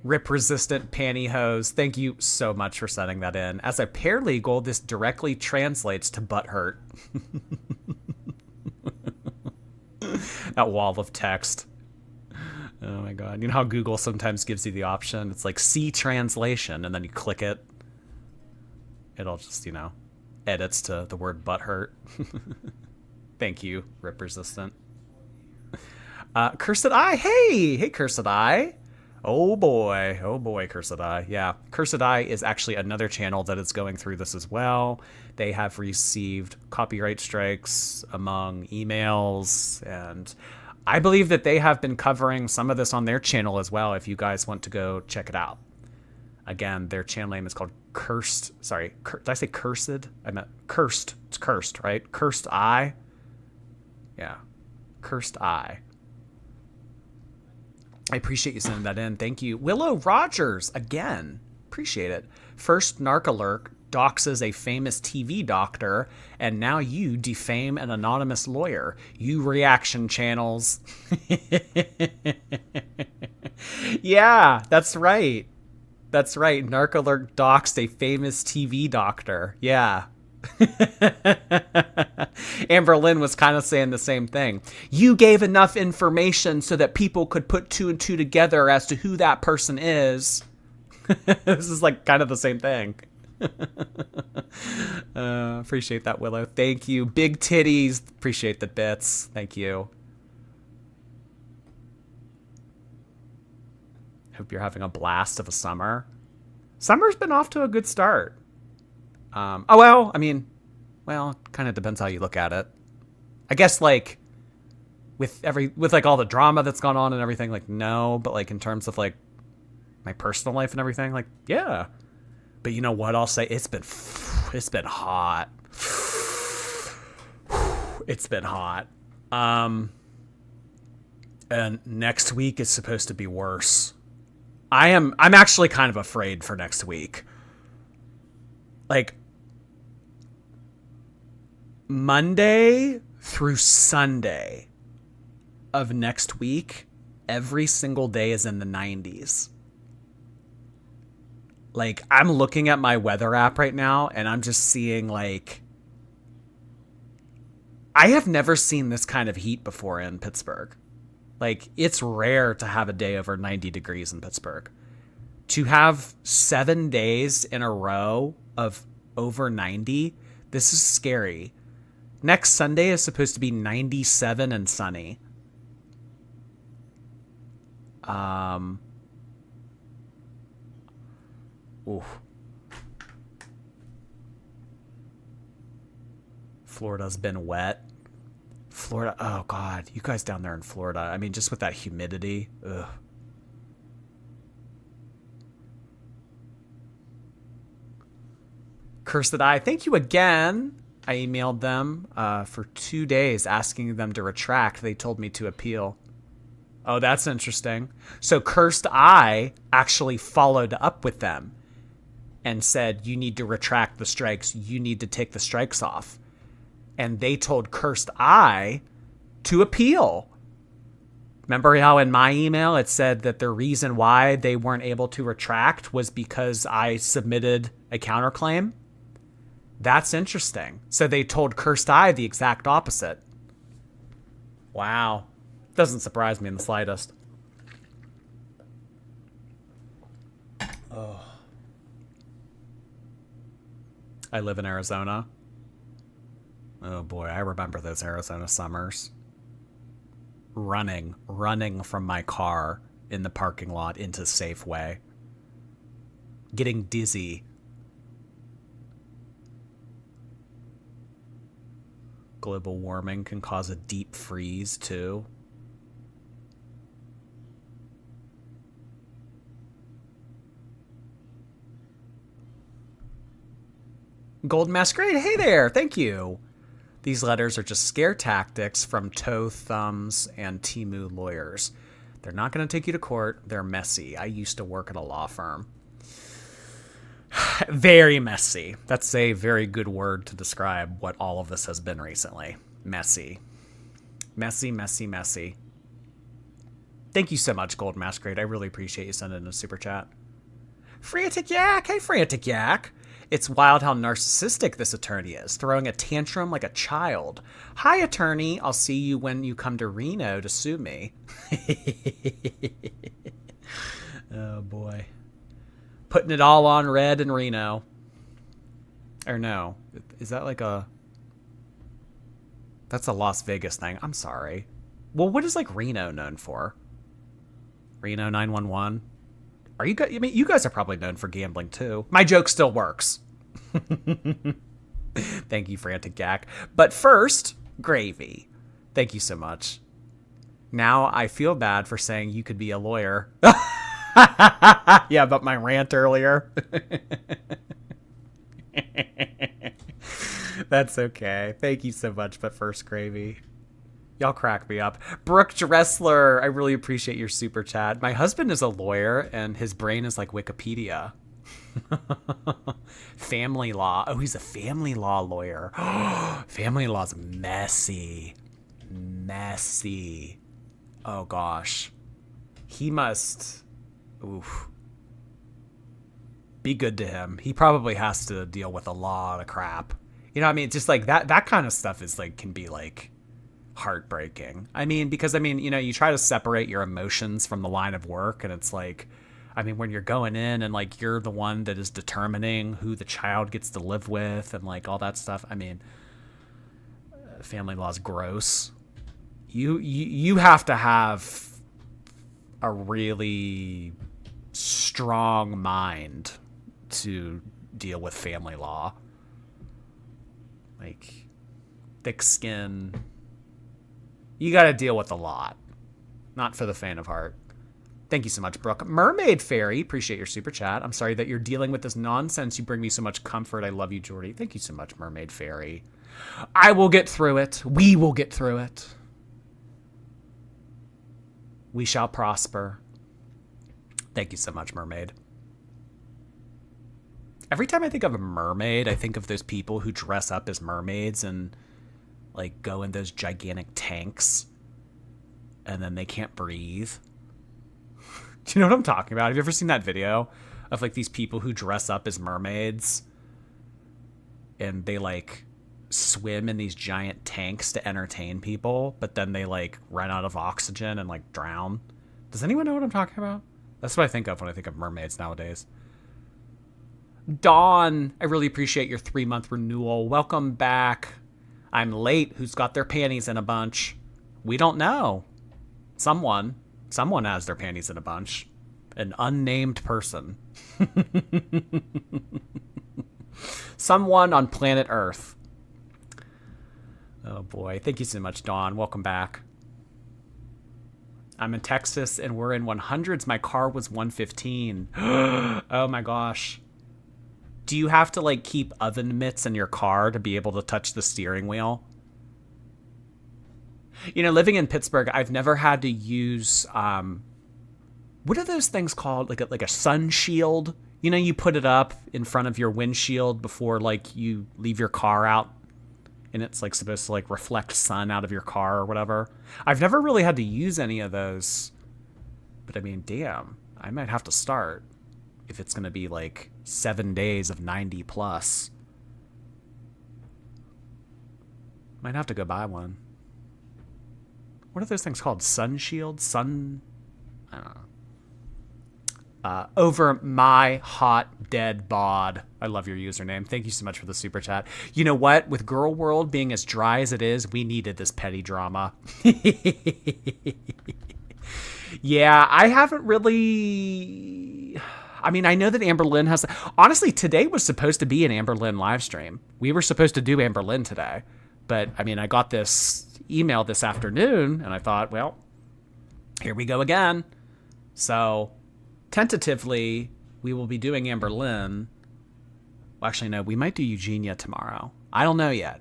Rip resistant pantyhose. Thank you so much for sending that in. As a paralegal, this directly translates to butthurt. That wall of text. Oh my god. You know how Google sometimes gives you the option? It's like see translation, and then you click it. It'll just, you know, edits to the word butthurt. Thank you, Rip Resistant. Cursed Eye. Hey, Cursed Eye. Oh boy, Cursed Eye. Yeah, Cursed Eye is actually another channel that is going through this as well. They have received copyright strikes among emails, and I believe that they have been covering some of this on their channel as well, if you guys want to go check it out. Again, their channel name is called Cursed. Sorry, did I say Cursed? I meant Cursed. It's Cursed, right? Cursed Eye. Yeah, Cursed Eye. I appreciate you sending that in. Thank you. Willow Rogers, again. Appreciate it. First, Narcalurk doxes a famous TV doctor, and now you defame an anonymous lawyer. You reaction channels. Yeah, that's right. That's right. Narcalurk doxed a famous TV doctor. Yeah. Amber Lynn was kind of saying the same thing. You gave enough information so that people could put two and two together as to who that person is. This is like kind of the same thing. Appreciate that, Willow. Thank you. Big titties. Appreciate the bits. Thank you. Hope you're having a blast of a summer. Summer's been off to a good start. Oh, well, I mean, well, it kind of depends how you look at it. I guess, like, with like all the drama that's gone on and everything, like, no, but like in terms of like my personal life and everything, like, yeah. But you know what I'll say? It's been hot. It's been hot. And next week is supposed to be worse. I'm actually kind of afraid for next week. Like, Monday through Sunday of next week, every single day is in the 90s. Like, I'm looking at my weather app right now, and I'm just seeing, like, I have never seen this kind of heat before in Pittsburgh. Like, it's rare to have a day over 90 degrees in Pittsburgh. To have 7 days in a row of over 90, this is scary. Next Sunday is supposed to be 97 and sunny. Oof. Florida's been wet. Florida, oh God, you guys down there in Florida. I mean, just with that humidity. Ugh. Cursed Eye, thank you again. I emailed them for 2 days asking them to retract. They told me to appeal. Oh, that's interesting. So Cursed Eye actually followed up with them and said, you need to retract the strikes. You need to take the strikes off. And they told Cursed Eye to appeal. Remember how in my email it said that the reason why they weren't able to retract was because I submitted a counterclaim? That's interesting. So they told Cursed Eye the exact opposite. Wow. Doesn't surprise me in the slightest. Oh. I live in Arizona. Oh boy, I remember those Arizona summers. Running from my car in the parking lot into Safeway. Getting dizzy. Global warming can cause a deep freeze too. Gold Masquerade, hey there, thank you. These letters are just scare tactics from Toe, Thumbs, and Teemu lawyers. They're not going to take you to court. They're messy. I used to work at a law firm. Very messy. That's a very good word to describe what all of this has been recently. Messy. Messy, messy, messy. Thank you so much, Gold Masquerade. I really appreciate you sending in a super chat. Frantic Yak! Hey, Frantic Yak! It's wild how narcissistic this attorney is, throwing a tantrum like a child. Hi, attorney. I'll see you when you come to Reno to sue me. Oh, boy. Putting it all on red in Reno. Or no. Is that like a... That's a Las Vegas thing. I'm sorry. Well, what is like Reno known for? Reno 911? Are you guys... I mean, you guys are probably known for gambling too. My joke still works. Thank you, Frantic Gak. But first, Gravy. Thank you so much. Now I feel bad for saying you could be a lawyer. Yeah, but my rant earlier. That's okay. Thank you so much, but first, Gravy. Y'all crack me up. Brooke Dressler, I really appreciate your super chat. My husband is a lawyer, and his brain is like Wikipedia. Family law. Oh, he's a family law lawyer. Family law's messy. Messy. Oh, gosh. He must... Oof. Be good to him. He probably has to deal with a lot of crap. You know what I mean? Just like that kind of stuff is like, can be like heartbreaking. I mean, because I mean, you know, you try to separate your emotions from the line of work, and it's like, I mean, when you're going in and like you're the one that is determining who the child gets to live with and like all that stuff. I mean, family law is gross. You have to have a really strong mind to deal with family law. Like, thick skin. You got to deal with a lot. Not for the faint of heart. Thank you so much, Brooke. Mermaid Fairy, appreciate your super chat. I'm sorry that you're dealing with this nonsense. You bring me so much comfort. I love you, Jordy. Thank you so much, Mermaid Fairy. I will get through it. We will get through it. We shall prosper. Thank you so much, Mermaid. Every time I think of a mermaid, I think of those people who dress up as mermaids and like go in those gigantic tanks and then they can't breathe. Do you know what I'm talking about? Have you ever seen that video of like these people who dress up as mermaids and they like swim in these giant tanks to entertain people, but then they like run out of oxygen and like drown? Does anyone know what I'm talking about? That's what I think of when I think of mermaids nowadays. Dawn, I really appreciate your 3-month renewal. Welcome back. I'm late. Who's got their panties in a bunch? We don't know. Someone has their panties in a bunch. An unnamed person. Someone on planet Earth. Oh boy. Thank you so much, Dawn. Welcome back. I'm in Texas and we're in 100s. My car was 115. Oh my gosh. Do you have to like keep oven mitts in your car to be able to touch the steering wheel? You know, living in Pittsburgh, I've never had to use, what are those things called? Like a sun shield? You know, you put it up in front of your windshield before like you leave your car out, and it's like supposed to like reflect sun out of your car or whatever. I've never really had to use any of those, but I mean, damn, I might have to start if it's going to be like 7 days of 90 plus. Might have to go buy one. What are those things called? Sun shield? Sun... I don't know. Over my hot dead bod. I love your username. Thank you so much for the super chat. You know what? With Girl World being as dry as it is, we needed this petty drama. Yeah, I haven't really... I mean, I know that Amber Lynn has... Honestly, today was supposed to be an Amber Lynn live stream. We were supposed to do Amber Lynn today. But, I mean, I got this email this afternoon, and I thought, well, here we go again. So, tentatively, we will be doing Amber Lynn. Well, actually, no, we might do Eugenia tomorrow. I don't know yet.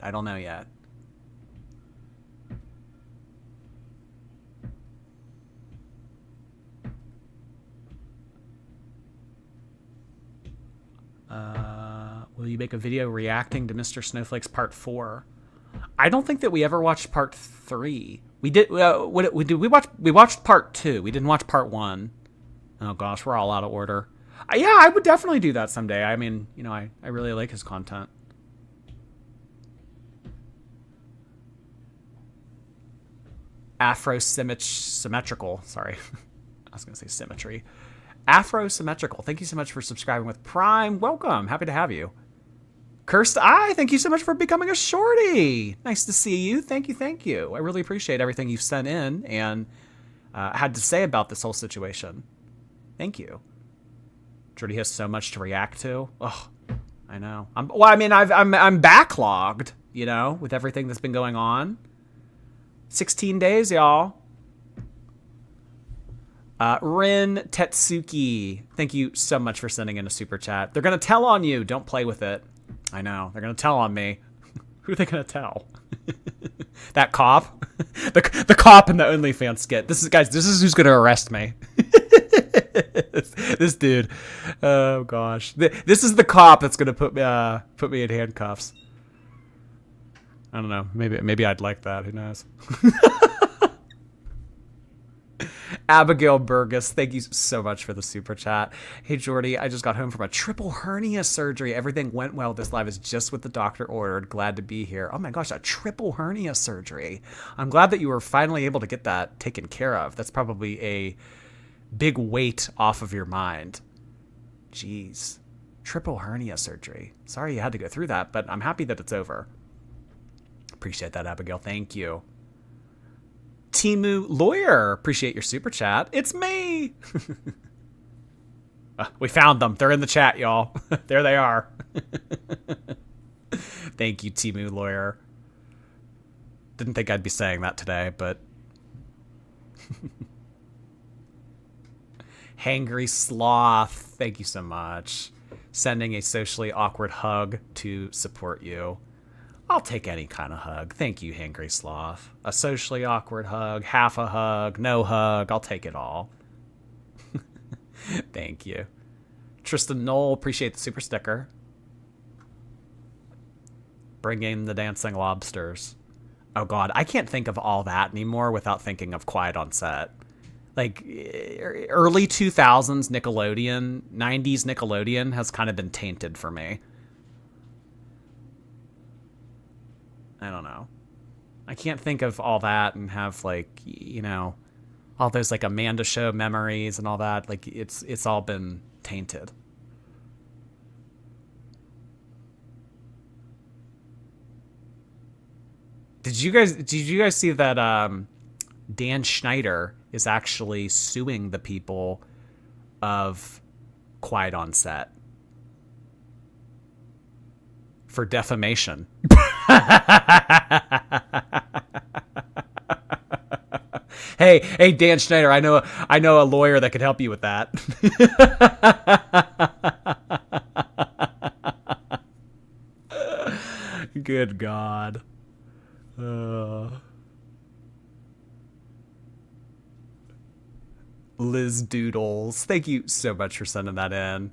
Will you make a video reacting to Mr. Snowflake's Part 4? I don't think that we ever watched part 3. We did. We watched part 2. We didn't watch part 1. Oh gosh, we're all out of order. Yeah, I would definitely do that someday. I mean, you know, I really like his content. Afro-symmetrical. Sorry. I was going to say symmetry. Afro-symmetrical. Thank you so much for subscribing with Prime. Welcome. Happy to have you. Cursed Eye, thank you so much for becoming a shorty. Nice to see you. Thank you, thank you. I really appreciate everything you've sent in and had to say about this whole situation. Thank you. Jordy has so much to react to. Oh, I know. I'm backlogged, you know, with everything that's been going on. 16 days, y'all. Rin Tetsuki, thank you so much for sending in a super chat. They're gonna tell on you. Don't play with it. I know. They're going to tell on me. Who are they going to tell? That cop? the cop in the OnlyFans skit. This is who's going to arrest me. this dude. Oh, gosh. This is the cop that's going to put me in handcuffs. I don't know. Maybe I'd like that. Who knows? Abigail Burgess, thank you so much for the super chat. Hey, Jordy, I just got home from a triple hernia surgery. Everything went well. This live is just what the doctor ordered. Glad to be here. Oh my gosh, a triple hernia surgery. I'm glad that you were finally able to get that taken care of. That's probably a big weight off of your mind. Jeez. Triple hernia surgery. Sorry you had to go through that, but I'm happy that it's over. Appreciate that, Abigail. Thank you. Teemu Lawyer, appreciate your super chat. It's me. We found them. They're in the chat, y'all. There they are. Thank you, Teemu Lawyer. Didn't think I'd be saying that today, but Hangry Sloth, thank you so much. Sending a socially awkward hug to support you. I'll take any kind of hug. Thank you, Hangry Sloth. A socially awkward hug, half a hug, no hug. I'll take it all. Thank you. Tristan Knoll, appreciate the super sticker. Bring in the dancing lobsters. Oh, God. I can't think of all that anymore without thinking of Quiet on Set. Like, early 2000s Nickelodeon, 90s Nickelodeon has kind of been tainted for me. I don't know. I can't think of all that and have, like, you know, all those, like, Amanda Show memories and all that. Like, it's all been tainted. Did you guys see that Dan Schneider is actually suing the people of Quiet on Set for defamation? Hey, Dan Schneider, I know a lawyer that could help you with that. Good God. Liz Doodles, thank you so much for sending that in.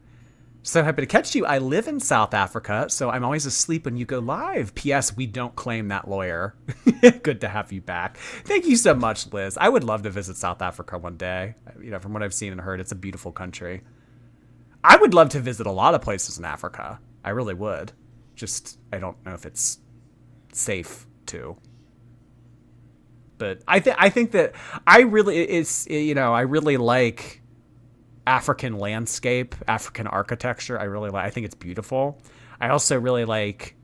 So happy to catch you. I live in South Africa, so I'm always asleep when you go live. P.S. We don't claim that lawyer. Good to have you back. Thank you so much, Liz. I would love to visit South Africa one day. You know, from what I've seen and heard, it's a beautiful country. I would love to visit a lot of places in Africa. I really would. Just, I don't know if it's safe to. But I think that I really like African landscape, African architecture. I think it's beautiful. I also really like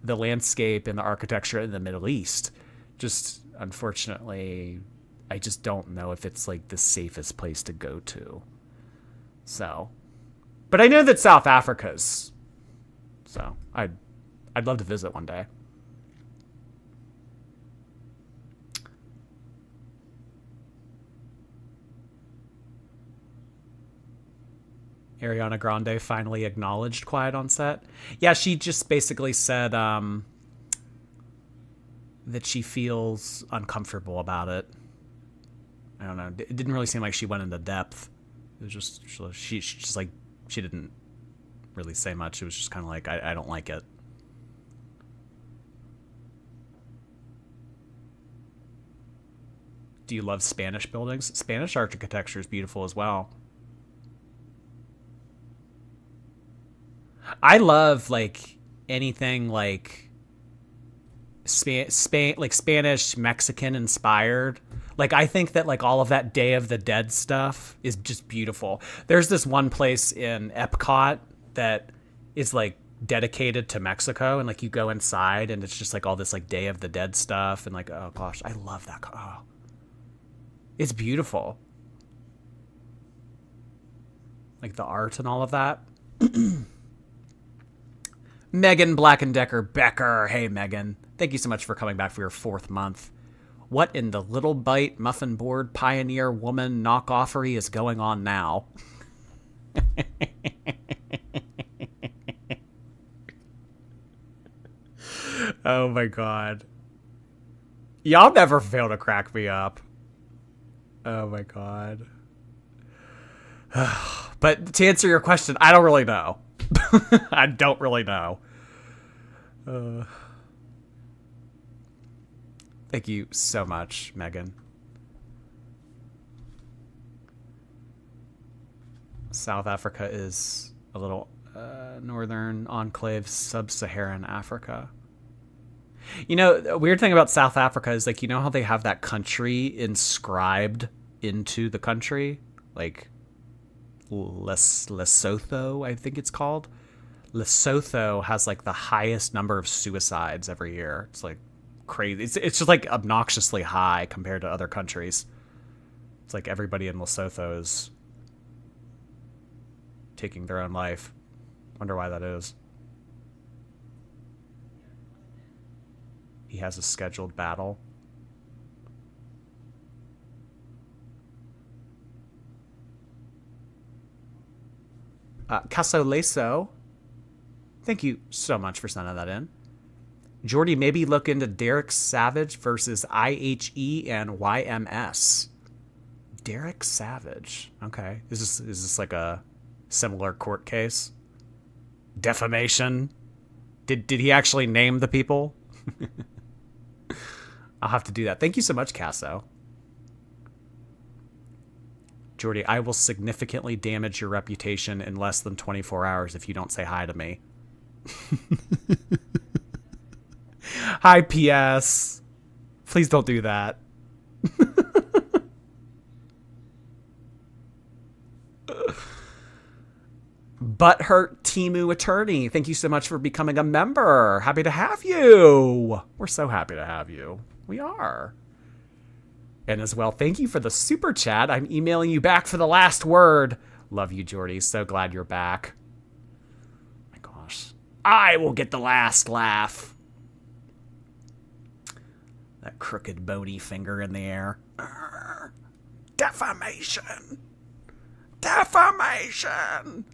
the landscape and the architecture in the Middle East. Just unfortunately, I just don't know if it's like the safest place to go to. So, but I know that South Africa's. So I'd love to visit one day. Ariana Grande finally acknowledged Quiet on Set. Yeah, she just basically said that she feels uncomfortable about it. I don't know. It didn't really seem like she went into depth. It was just she didn't really say much. It was just kind of like, I don't like it. Do you love Spanish buildings? Spanish architecture is beautiful as well. I love like anything like like Spanish, Mexican inspired. Like I think that like all of that Day of the Dead stuff is just beautiful. There's this one place in Epcot that is like dedicated to Mexico, and like you go inside and it's just like all this like Day of the Dead stuff, and like, oh gosh, I love that. Oh, it's beautiful. Like the art and all of that. Megan Black and Decker Becker. Hey, Megan. Thank you so much for coming back for your 4th month. What in the Little Bite Muffin Board Pioneer Woman knockoffery is going on now? Oh my god. Y'all never fail to crack me up. Oh my god. But to answer your question, I don't really know. I don't really know. Thank you so much, Megan. South Africa is a little northern enclave, sub-Saharan Africa. You know, a weird thing about South Africa is, like, you know how they have that country inscribed into the country? Like, Lesotho, I think it's called. Lesotho has, like, the highest number of suicides every year. It's, like, crazy. It's just, like, obnoxiously high compared to other countries. It's like everybody in Lesotho is taking their own life. Wonder why that is. He has a scheduled battle. Caso Leso, thank you so much for sending that in. Jordy, maybe look into Derek Savage versus IHE and YMS. Derek Savage. Okay. Is this like a similar court case? Defamation? Did he actually name the people? I'll have to do that. Thank you so much, Casso. Jordy, I will significantly damage your reputation in less than 24 hours if you don't say hi to me. Hi, PS. Please don't do that. Butthurt Teemu Attorney, thank you so much for becoming a member. Happy to have you. We're so happy to have you. We are. And as well, thank you for the super chat. I'm emailing you back for the last word. Love you, Jordy. So glad you're back. My gosh. I will get the last laugh. That crooked bony finger in the air. Defamation. Defamation.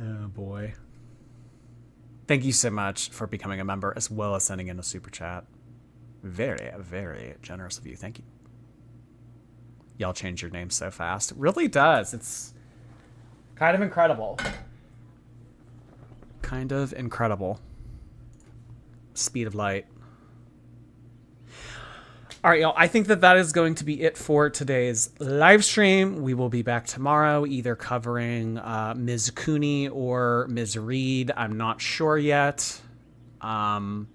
Oh, boy. Thank you so much for becoming a member, as well as sending in a super chat. Very, very generous of you. Thank you. Y'all change your name so fast. It really does. It's kind of incredible. Kind of incredible. Speed of light. All right, y'all. I think that is going to be it for today's live stream. We will be back tomorrow, either covering Ms. Cooney or Ms. Reed. I'm not sure yet. But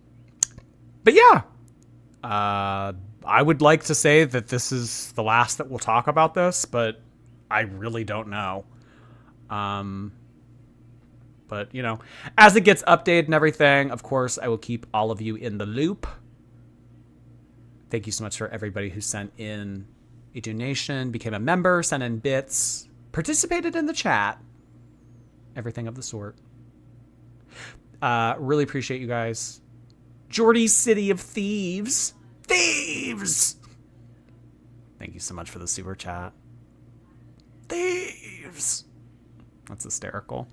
yeah. I would like to say that this is the last that we'll talk about this, but I really don't know. But, you know, as it gets updated and everything, of course, I will keep all of you in the loop. Thank you so much for everybody who sent in a donation, became a member, sent in bits, participated in the chat, everything of the sort. Really appreciate you guys. Jordy City of Thieves. Thieves! Thank you so much for the super chat. Thieves! That's hysterical.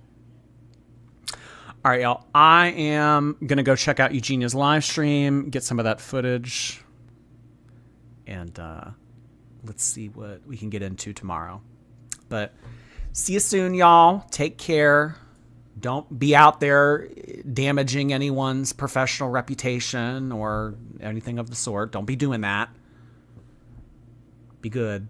All right, y'all. I am going to go check out Eugenia's live stream, get some of that footage. And let's see what we can get into tomorrow. But see you soon, y'all. Take care. Don't be out there damaging anyone's professional reputation or anything of the sort. Don't be doing that. Be good.